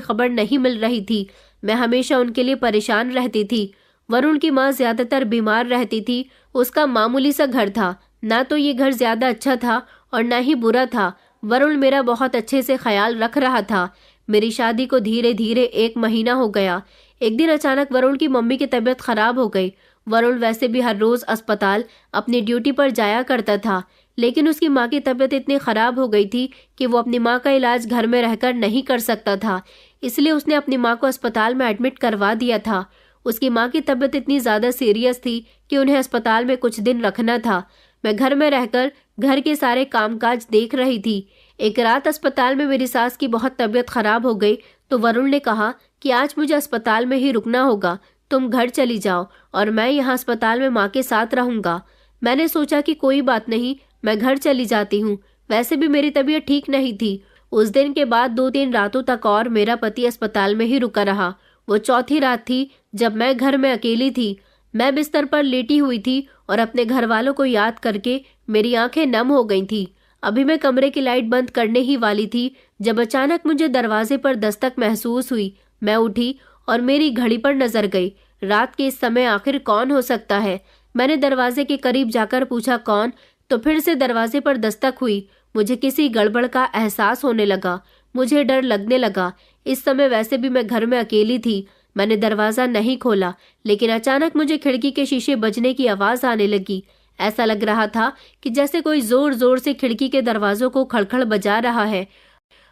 खबर नहीं मिल रही थी। मैं हमेशा उनके लिए परेशान रहती थी। वरुण की माँ ज्यादातर बीमार रहती थी। उसका मामूली सा घर था। ना तो ये घर ज्यादा अच्छा था और ना ही बुरा था। वरुण मेरा बहुत अच्छे से ख्याल रख रहा था। मेरी शादी को धीरे धीरे 1 महीना हो गया। एक दिन अचानक वरुण की मम्मी की तबीयत खराब हो गई। वरुण वैसे भी हर रोज अस्पताल अपनी ड्यूटी पर जाया करता था, लेकिन उसकी माँ की तबीयत इतनी खराब हो गई थी कि वो अपनी माँ का इलाज घर में रहकर नहीं कर सकता था। इसलिए उसने अपनी माँ को अस्पताल में एडमिट करवा दिया था। उसकी माँ की तबीयत इतनी ज्यादा सीरियस थी कि उन्हें अस्पताल में कुछ दिन रखना था। मैं घर में रहकर घर के सारे कामकाज देख रही थी। एक रात अस्पताल में मेरी सास की बहुत तबीयत खराब हो गई तो वरुण ने कहा कि आज मुझे अस्पताल में ही रुकना होगा, तुम घर चली जाओ और मैं यहाँ अस्पताल में माँ के साथ रहूंगा। मैंने सोचा कि कोई बात नहीं, मैं घर चली जाती हूँ। वैसे भी मेरी तबीयत ठीक नहीं थी। उस दिन के बाद 2-3 रातों तक और मेरा पति अस्पताल में ही रुका रहा। वो चौथी रात थी जब मैं घर में अकेली थी। मैं बिस्तर पर लेटी हुई थी और अपने घर वालों को याद करके मेरी आंखें नम हो गई थी। अभी मैं कमरे की लाइट बंद करने ही वाली थी जब अचानक मुझे दरवाजे पर दस्तक महसूस हुई। मैं उठी और मेरी घड़ी पर नजर गई। रात के इस समय आखिर कौन हो सकता है? मैंने दरवाजे के करीब जाकर पूछा कौन, तो फिर से दरवाजे पर दस्तक हुई। मुझे किसी गड़बड़ का एहसास होने लगा। मुझे डर लगने लगा। इस समय वैसे भी मैं घर में अकेली थी। मैंने दरवाजा नहीं खोला, लेकिन अचानक मुझे खिड़की के शीशे बजने की आवाज आने लगी। ऐसा लग रहा था कि जैसे कोई जोर जोर से खिड़की के दरवाजों को खड़खड़ बजा रहा है।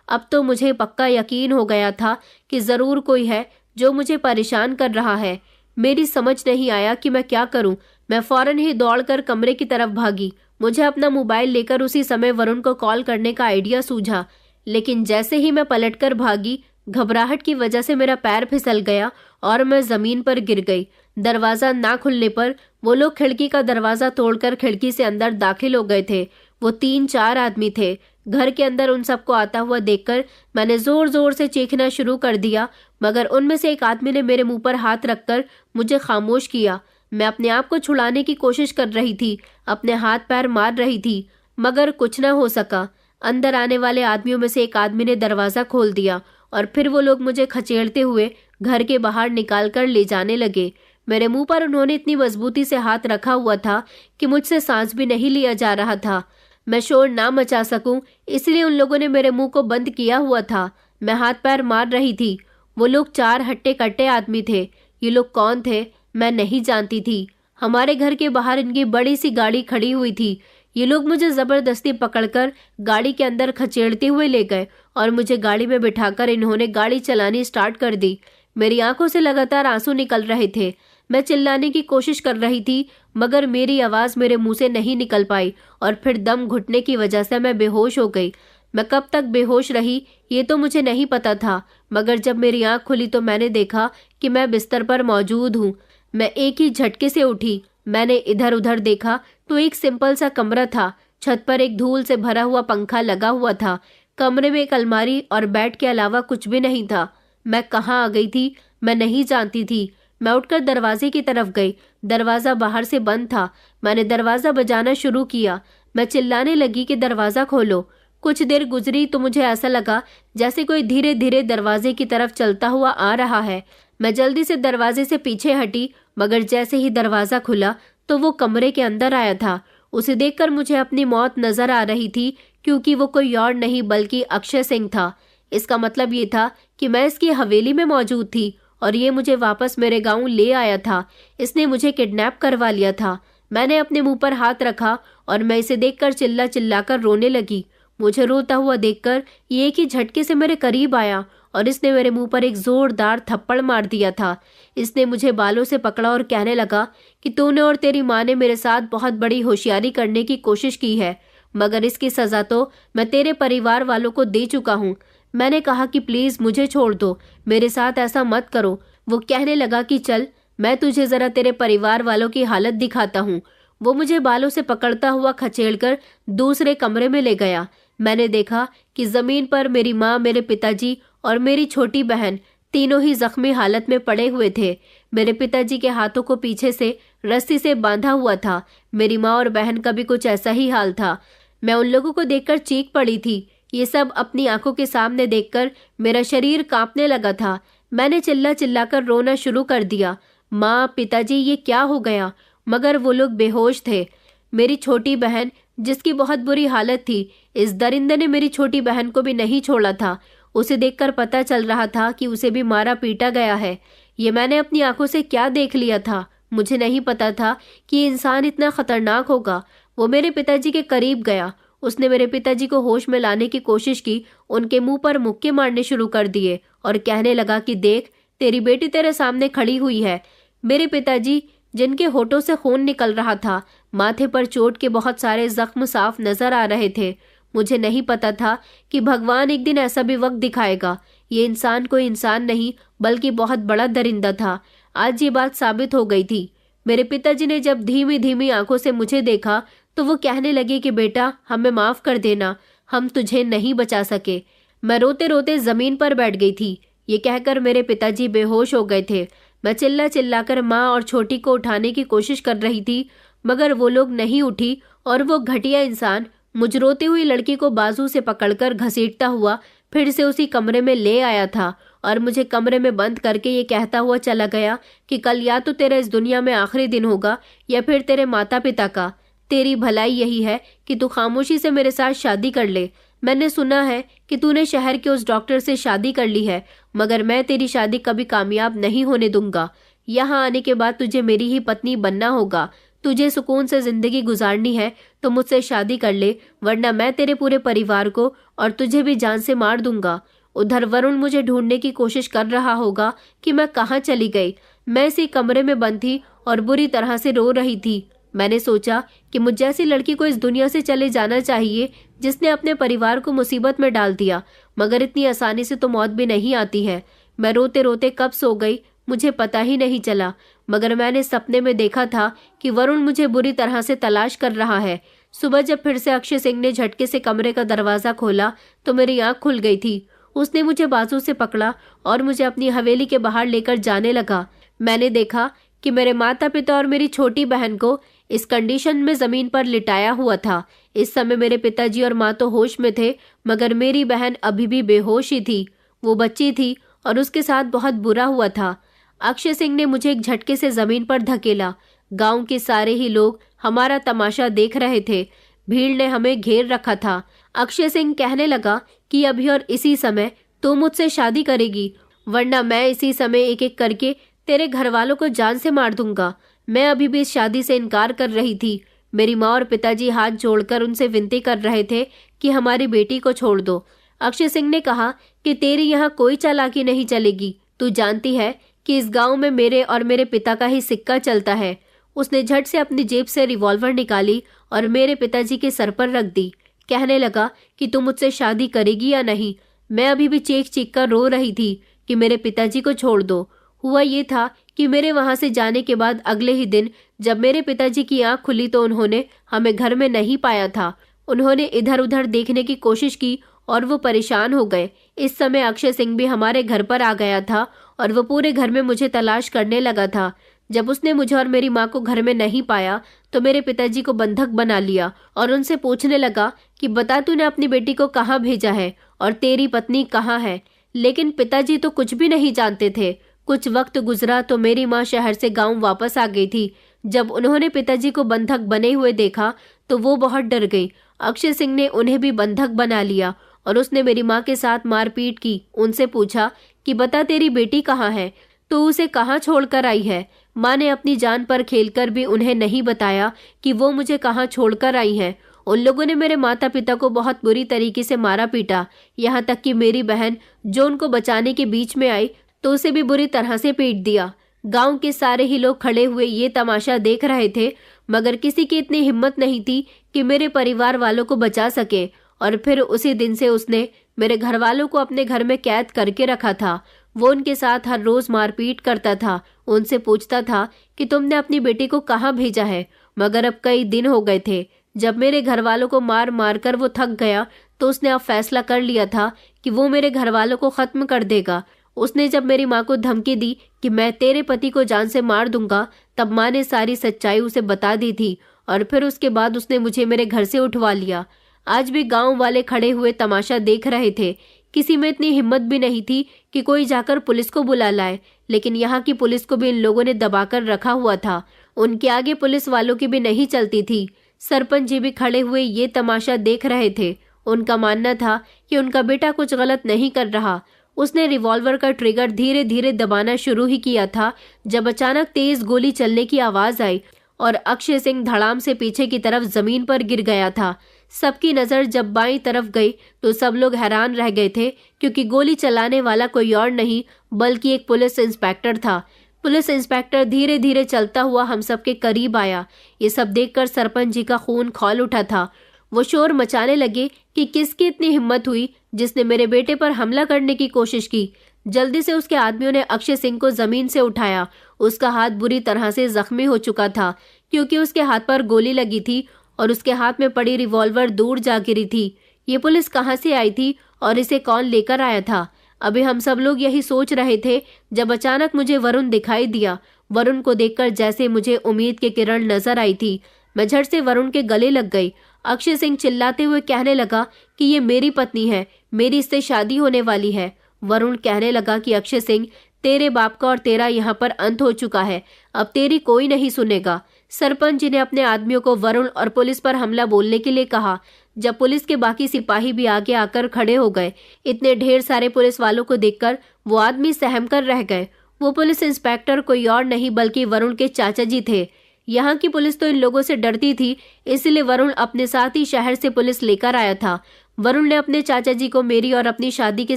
अब तो मुझे पक्का यकीन हो गया था कि जरूर कोई है जो मुझे परेशान कर रहा है। मेरी समझ नहीं आया कि मैं क्या करूं। मैं फौरन ही दौड़कर कमरे की तरफ भागी। मुझे अपना मोबाइल लेकर उसी समय वरुण को कॉल करने का आइडिया सूझा, लेकिन जैसे ही मैं पलटकर भागी, घबराहट की वजह से मेरा पैर फिसल गया और मैं जमीन पर गिर गई। दरवाजा ना खुलने पर वो लोग खिड़की का दरवाजा तोड़कर खिड़की से अंदर दाखिल हो गए थे। वो 3-4 आदमी थे। घर के अंदर उन सबको आता हुआ देखकर मैंने जोर जोर से चीखना शुरू कर दिया, मगर उनमें से एक आदमी ने मेरे मुंह पर हाथ रखकर मुझे खामोश किया। मैं अपने आप को छुड़ाने की कोशिश कर रही थी, अपने हाथ पैर मार रही थी, मगर कुछ न हो सका। अंदर आने वाले आदमियों में से एक आदमी ने दरवाजा खोल दिया और फिर वो लोग मुझे खचेड़ते हुए घर के बाहर निकाल कर ले जाने लगे। मेरे मुंह पर उन्होंने इतनी मजबूती से हाथ रखा हुआ था कि मुझसे सांस भी नहीं लिया जा रहा था। मैं शोर ना मचा सकूं, इसलिए उन लोगों ने मेरे मुंह को बंद किया हुआ था। मैं हाथ पैर मार रही थी। वो लोग 4 हट्टे कट्टे आदमी थे। ये लोग कौन थे मैं नहीं जानती थी। हमारे घर के बाहर इनकी बड़ी सी गाड़ी खड़ी हुई थी। ये लोग मुझे जबरदस्ती पकड़कर गाड़ी के अंदर खचेड़ते हुए ले गए और मुझे गाड़ी में बिठाकर इन्होंने गाड़ी चलानी स्टार्ट कर दी। मेरी आंखों से लगातार आंसू निकल रहे थे। मैं चिल्लाने की कोशिश कर रही थी, मगर मेरी आवाज मेरे मुंह से नहीं निकल पाई और फिर दम घुटने की वजह से मैं बेहोश हो गई। मैं कब तक बेहोश रही ये तो मुझे नहीं पता था, मगर जब मेरी आंख खुली तो मैंने देखा कि मैं बिस्तर पर मौजूद हूँ। मैं एक ही झटके से उठी। मैंने इधर उधर देखा तो एक सिंपल सा कमरा था। छत पर एक धूल से भरा हुआ पंखा लगा हुआ था। कमरे में एक अलमारी और बेड के अलावा कुछ भी नहीं था। मैं कहाँ आ गई थी मैं नहीं जानती थी। मैं उठकर दरवाजे की तरफ गई। दरवाजा बाहर से बंद था। मैंने दरवाजा बजाना शुरू किया। मैं चिल्लाने लगी कि दरवाजा खोलो। कुछ देर गुजरी तो मुझे ऐसा लगा जैसे कोई धीरे धीरे दरवाजे की तरफ चलता हुआ आ रहा है। मैं जल्दी से दरवाजे से पीछे हटी, मगर जैसे ही दरवाजा खुला तो वो कमरे के अंदर आया था। उसे देखकर मुझे अपनी मौत नजर आ रही थी, क्योंकि वो कोई और नहीं बल्कि अक्षय सिंह था। इसका मतलब ये था कि मैं इसकी हवेली में मौजूद थी और ये मुझे वापस मेरे गांव ले आया था। इसने मुझे किडनैप करवा लिया था। मैंने अपने मुंह पर हाथ रखा और मैं इसे देखकर चिल्ला चिल्लाकर रोने लगी। मुझे रोता हुआ देखकर ये एक ही झटके से मेरे करीब आया और इसने मेरे मुंह पर एक जोरदार थप्पड़ मार दिया था। इसने मुझे बालों से पकड़ा और कहने लगा कि तूने और तेरी माँ ने मेरे साथ बहुत बड़ी होशियारी करने की कोशिश की है, मगर इसकी सजा तो मैं तेरे परिवार वालों को दे चुका हूँ। मैंने कहा कि प्लीज मुझे छोड़ दो, मेरे साथ ऐसा मत करो। वो कहने लगा कि चल मैं तुझे जरा तेरे परिवार वालों की हालत दिखाता हूँ। वो मुझे बालों से पकड़ता हुआ खचेड़कर दूसरे कमरे में ले गया। मैंने देखा कि जमीन पर मेरी माँ, मेरे पिताजी और मेरी छोटी बहन तीनों ही जख्मी हालत में पड़े हुए थे। मेरे पिताजी के हाथों को पीछे से रस्सी से बांधा हुआ था। मेरी माँ और बहन का भी कुछ ऐसा ही हाल था। मैं उन लोगों को देखकर चीख पड़ी थी। ये सब अपनी आंखों के सामने देखकर मेरा शरीर कांपने लगा था। मैंने चिल्ला चिल्लाकर रोना शुरू कर दिया। माँ, पिताजी, ये क्या हो गया? मगर वो लोग बेहोश थे। मेरी छोटी बहन, जिसकी बहुत बुरी हालत थी, इस दरिंदे ने मेरी छोटी बहन को भी नहीं छोड़ा था। उसे देखकर पता चल रहा था कि उसे भी मारा पीटा गया है। ये मैंने अपनी आंखों से क्या देख लिया था? मुझे नहीं पता था कि ये इंसान इतना खतरनाक होगा। वो मेरे पिताजी के करीब गया। उसने मेरे पिताजी को होश में लाने की कोशिश की, उनके मुंह पर मुक्के मारने शुरू कर दिए और कहने लगा कि देख, तेरी बेटी तेरे सामने खड़ी हुई है। मेरे पिताजी, जिनके होठों से खून निकल रहा था, माथे पर चोट के बहुत सारे जख्म साफ नजर आ रहे थे। मुझे नहीं पता था कि भगवान एक दिन ऐसा भी वक्त दिखाएगा। ये इंसान कोई इंसान नहीं, बल्कि बहुत बड़ा दरिंदा था। आज ये बात साबित हो गई थी। मेरे पिताजी ने जब धीमी धीमी आंखों से मुझे देखा तो वो कहने लगे कि बेटा, हमें माफ कर देना, हम तुझे नहीं बचा सके। मैं रोते रोते जमीन पर बैठ गई थी। ये कहकर मेरे पिताजी बेहोश हो गए थे। मैं चिल्ला चिल्लाकर माँ और छोटी को उठाने की कोशिश कर रही थी, मगर वो लोग नहीं उठी और वो घटिया इंसान मुझ रोती हुई लड़की को बाजू से पकड़कर घसीटता हुआ फिर से उसी कमरे में ले आया था और मुझे कमरे में बंद करके ये कहता हुआ चला गया कि कल या तो तेरा इस दुनिया में आखिरी दिन होगा या फिर तेरे माता पिता का। तेरी भलाई यही है कि तू खामोशी से मेरे साथ शादी कर ले। मैंने सुना है कि तूने शहर के उस डॉक्टर से शादी कर ली है, मगर मैं तेरी शादी कभी कामयाब नहीं होने दूंगा। यहाँ आने के बाद तुझे मेरी ही पत्नी बनना होगा। तुझे सुकून से जिंदगी गुजारनी है तो मुझसे शादी कर ले, वरना मैं तेरे पूरे परिवार को और तुझे भी जान से मार दूंगा। उधर वरुण मुझे ढूंढने की कोशिश कर रहा होगा कि मैं कहाँ चली गई। मैं इसी कमरे में बंद थी और बुरी तरह से रो रही थी। मैंने सोचा कि मुझ जैसी लड़की को इस दुनिया से चले जाना चाहिए जिसने अपने परिवार को मुसीबत में डाल दिया, मगर इतनी आसानी से तो मौत भी नहीं आती है। मैं रोते रोते कब सो गई मुझे पता ही नहीं चला, मगर मैंने सपने में देखा था कि वरुण मुझे बुरी तरह से तलाश कर रहा है। सुबह जब फिर से अक्षय सिंह ने झटके से कमरे का दरवाजा खोला तो मेरी आंख खुल गई थी। उसने मुझे बाजू से पकड़ा और मुझे अपनी हवेली के बाहर लेकर जाने लगा। मैंने देखा कि मेरे माता पिता और मेरी छोटी बहन को इस कंडीशन में जमीन पर लिटाया हुआ था। इस समय मेरे पिताजी और माँ तो होश में थे, मगर मेरी बहन अभी भी बेहोश ही थी। वो बच्ची थी और उसके साथ बहुत बुरा हुआ था। अक्षय सिंह ने मुझे एक झटके से जमीन पर धकेला। गांव के सारे ही लोग हमारा तमाशा देख रहे थे। भीड़ ने हमें घेर रखा था। अक्षय सिंह कहने लगा कि अभी और इसी समय तू मुझसे शादी करेगी, वरना मैं इसी समय एक एक करके तेरे घर वालों को जान से मार दूंगा। मैं अभी भी इस शादी से इनकार कर रही थी। मेरी माँ और पिताजी हाथ जोड़कर उनसे विनती कर रहे थे कि हमारी बेटी को छोड़ दो। अक्षय सिंह ने कहा कि तेरी यहाँ कोई चालाकी नहीं चलेगी। तू जानती है कि इस गांव में मेरे और मेरे पिता का ही सिक्का चलता है। उसने झट से अपनी जेब से रिवॉल्वर निकाली और मेरे पिताजी के सर पर रख दी। कहने लगा कि तू मुझसे शादी करेगी या नहीं। मैं अभी भी चीख चीख कर रो रही थी कि मेरे पिताजी को छोड़ दो। हुआ ये था कि मेरे वहां से जाने के बाद अगले ही दिन जब मेरे पिताजी की आंख खुली तो उन्होंने हमें घर में नहीं पाया था। उन्होंने इधर उधर देखने की कोशिश की और वो परेशान हो गए। इस समय अक्षय सिंह भी हमारे घर पर आ गया था और वो पूरे घर में मुझे तलाश करने लगा था। जब उसने मुझे और मेरी माँ को घर में नहीं पाया तो मेरे पिताजी को बंधक बना लिया और उनसे पूछने लगा कि बता, तूने अपनी बेटी को कहाँ भेजा है और तेरी पत्नी कहाँ है। लेकिन पिताजी तो कुछ भी नहीं जानते थे। कुछ वक्त गुजरा तो मेरी माँ शहर से गांव वापस आ गई थी। जब उन्होंने पिताजी को बंधक बने हुए देखा तो वो बहुत डर गई। अक्षय सिंह ने उन्हें भी बंधक बना लिया और उसने मेरी माँ के साथ मारपीट की। उनसे पूछा कि बता, तेरी बेटी कहाँ है, तो उसे कहाँ छोड़कर आई है। माँ ने अपनी जान पर खेलकर भी उन्हें नहीं बताया कि वो मुझे कहाँ छोड़कर आई है। उन लोगों ने मेरे माता पिता को बहुत बुरी तरीके से मारा पीटा। यहाँ तक कि मेरी बहन जो उनको बचाने के बीच में आई तो उसे भी बुरी तरह से पीट दिया। गांव के सारे ही लोग खड़े हुए ये तमाशा देख रहे थे, मगर किसी की इतनी हिम्मत नहीं थी कि मेरे परिवार वालों को बचा सके। और फिर उसी दिन से उसने मेरे घर वालों को अपने घर में कैद करके रखा था। वो उनके साथ हर रोज मारपीट करता था। उनसे पूछता था कि तुमने अपनी बेटी को कहाँ भेजा है। मगर अब कई दिन हो गए थे। जब मेरे घर वालों को मार मार कर वो थक गया तो उसने अब फैसला कर लिया था कि वो मेरे घर वालों को खत्म कर देगा। उसने जब मेरी माँ को धमकी दी कि मैं तेरे पति को जान से मार दूंगा, तब माँ ने सारी सच्चाई उसे बता दी थी और फिर उसके बाद उसने मुझे मेरे घर से उठवा लिया। आज भी गांव वाले खड़े हुए तमाशा देख रहे थे। किसी में इतनी हिम्मत भी नहीं थी कि कोई जाकर पुलिस को बुला लाए, लेकिन यहाँ की पुलिस को भी इन लोगों ने दबाकर रखा हुआ था। उनके आगे पुलिस वालों की भी नहीं चलती थी। सरपंच जी भी खड़े हुए ये तमाशा देख रहे थे। उनका मानना था कि उनका बेटा कुछ गलत नहीं कर रहा। उसने रिवॉल्वर का ट्रिगर धीरे धीरे दबाना शुरू ही किया था जब अचानक तेज गोली चलने की आवाज आई और अक्षय सिंह धड़ाम से पीछे की तरफ जमीन पर गिर गया था। सबकी नजर जब बाईं तरफ गई तो सब लोग हैरान रह गए थे, क्योंकि गोली चलाने वाला कोई और नहीं बल्कि एक पुलिस इंस्पेक्टर था। पुलिस इंस्पेक्टर धीरे धीरे चलता हुआ हम सबके करीब आया। ये सब देखकर सरपंच जी का खून खौल उठा था। वो शोर मचाने लगे कि किसकी इतनी हिम्मत हुई जिसने मेरे बेटे पर हमला करने की कोशिश की। जल्दी से उसके आदमियों ने अक्षय सिंह को जमीन से उठाया। उसका हाथ बुरी तरह से जख्मी हो चुका था, क्योंकि उसके हाथ पर गोली लगी थी और उसके हाथ में पड़ी रिवॉल्वर दूर जा गिरी थी। ये पुलिस कहाँ से आई थी और इसे कौन लेकर आया था? अभी हम सब लोग यही सोच रहे थे जब अचानक मुझे वरुण दिखाई दिया। वरुण को देखकर जैसे मुझे उम्मीद की किरण नजर आई थी। मैं झट से वरुण के गले लग गई। अक्षय सिंह चिल्लाते हुए कहने लगा कि ये मेरी पत्नी है, मेरी इससे शादी होने वाली है। वरुण कहने लगा कि अक्षय सिंह, तेरे बाप का और तेरा यहाँ पर अंत हो चुका है, अब तेरी कोई नहीं सुनेगा। सरपंच जी ने अपने आदमियों को वरुण और पुलिस पर हमला बोलने के लिए कहा। जब पुलिस के बाकी सिपाही भी आगे आकर खड़े हो गए, इतने ढेर सारे पुलिस वालों को देखकर वो आदमी सहम कर रह गए। वो पुलिस इंस्पेक्टर कोई और नहीं बल्कि वरुण के चाचा जी थे। यहाँ की पुलिस तो इन लोगों से डरती थी, इसलिए वरुण अपने साथ ही शहर से पुलिस लेकर आया था। वरुण ने अपने चाचा जी को मेरी और अपनी शादी के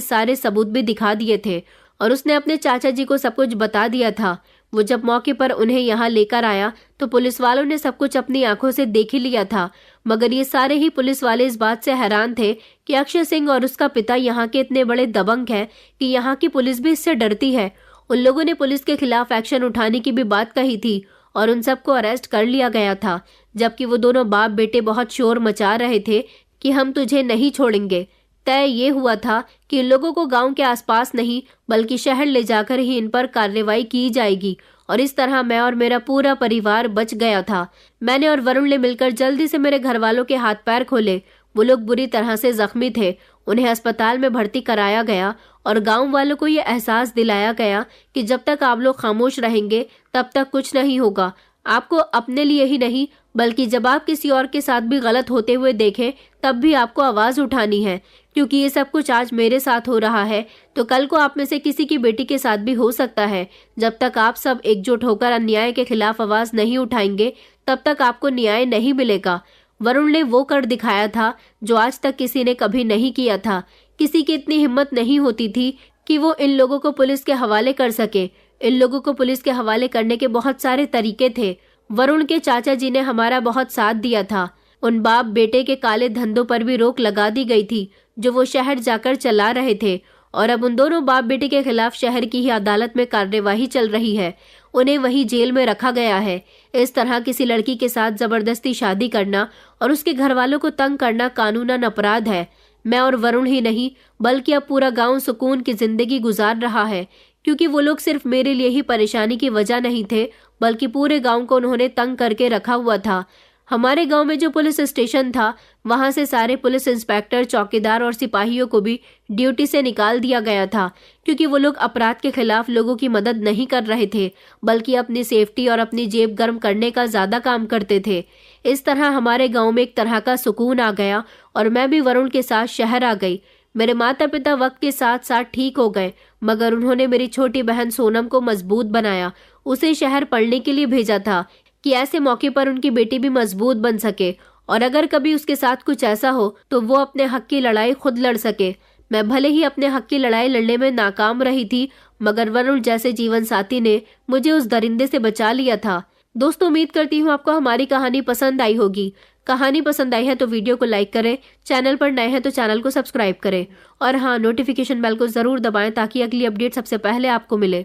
सारे सबूत भी दिखा दिए थे और उसने अपने चाचा जी को सब कुछ बता दिया था। वो जब मौके पर उन्हें यहाँ लेकर आया तो पुलिस वालों ने सब कुछ अपनी आंखों से देख ही लिया था, मगर ये सारे ही पुलिस वाले इस बात से हैरान थे कि अक्षय सिंह और उसका पिता यहाँ के इतने बड़े दबंग हैं कि यहाँ की पुलिस भी इससे डरती है। उन लोगों ने पुलिस के खिलाफ एक्शन उठाने की भी बात कही थी और उन सबको अरेस्ट कर लिया गया था, जबकि वो दोनों बाप बेटे बहुत शोर मचा रहे थे कि हम तुझे नहीं छोड़ेंगे। तय ये हुआ था कि इन लोगों को गांव के आसपास नहीं बल्कि शहर ले जाकर ही इन पर कार्रवाई की जाएगी और इस तरह मैं और मेरा पूरा परिवार बच गया था। मैंने और वरुण ने मिलकर जल्दी से मेरे घर वालों के हाथ पैर खोले। वो लोग बुरी तरह से जख्मी थे। उन्हें अस्पताल में भर्ती कराया गया और गांव वालों को ये एहसास दिलाया गया कि जब तक आप लोग खामोश रहेंगे तब तक कुछ नहीं होगा। आपको अपने लिए ही नहीं बल्कि जब आप किसी और के साथ भी गलत होते हुए देखें तब भी आपको आवाज उठानी है, क्योंकि ये सब कुछ आज मेरे साथ हो रहा है तो कल को आप में से किसी की बेटी के साथ भी हो सकता है। जब तक आप सब एकजुट होकर अन्याय के खिलाफ आवाज नहीं उठाएंगे तब तक आपको न्याय नहीं मिलेगा। वरुण ने वो कर दिखाया था जो आज तक किसी ने कभी नहीं किया था। किसी की इतनी हिम्मत नहीं होती थी कि वो इन लोगों को पुलिस के हवाले कर सके। इन लोगों को पुलिस के हवाले करने के बहुत सारे तरीके थे। वरुण के चाचा जी ने हमारा बहुत साथ दिया था। उन बाप बेटे के काले धंधों पर भी रोक लगा दी गई थी जो वो शहर जाकर चला रहे थे और अब उन दोनों बाप बेटे के खिलाफ शहर की ही अदालत में कार्यवाही चल रही है। उन्हें वही जेल में रखा गया है। इस तरह किसी लड़की के साथ जबरदस्ती शादी करना और उसके घर वालों को तंग करना कानूनन अपराध है। मैं और वरुण ही नहीं बल्कि अब पूरा गांव सुकून की जिंदगी गुजार रहा है, क्योंकि वो लोग सिर्फ मेरे लिए ही परेशानी की वजह नहीं थे बल्कि पूरे गांव को उन्होंने तंग करके रखा हुआ था। हमारे गांव में जो पुलिस स्टेशन था वहां से सारे पुलिस इंस्पेक्टर, चौकीदार और सिपाहियों को भी ड्यूटी से निकाल दिया गया था, क्योंकि वो लोग अपराध के खिलाफ लोगों की मदद नहीं कर रहे थे बल्कि अपनी सेफ्टी और अपनी जेब गर्म करने का ज्यादा काम करते थे। इस तरह हमारे गाँव में एक तरह का सुकून आ गया और मैं भी वरुण के साथ शहर आ गई। मेरे माता पिता वक्त के साथ साथ ठीक हो गए, मगर उन्होंने मेरी छोटी बहन सोनम को मजबूत बनाया। उसे शहर पढ़ने के लिए भेजा था कि ऐसे मौके पर उनकी बेटी भी मजबूत बन सके और अगर कभी उसके साथ कुछ ऐसा हो तो वो अपने हक की लड़ाई खुद लड़ सके। मैं भले ही अपने हक की लड़ाई लड़ने में नाकाम रही थी, मगर वरुण जैसे जीवन साथी ने मुझे उस दरिंदे से बचा लिया था। दोस्तों, उम्मीद करती हूँ आपको हमारी कहानी पसंद आई होगी। कहानी पसंद आई है तो वीडियो को लाइक करें, चैनल पर नए हैं तो चैनल को सब्सक्राइब करें और हाँ, नोटिफिकेशन बेल को जरूर दबाएं ताकि अगली अपडेट सबसे पहले आपको मिले।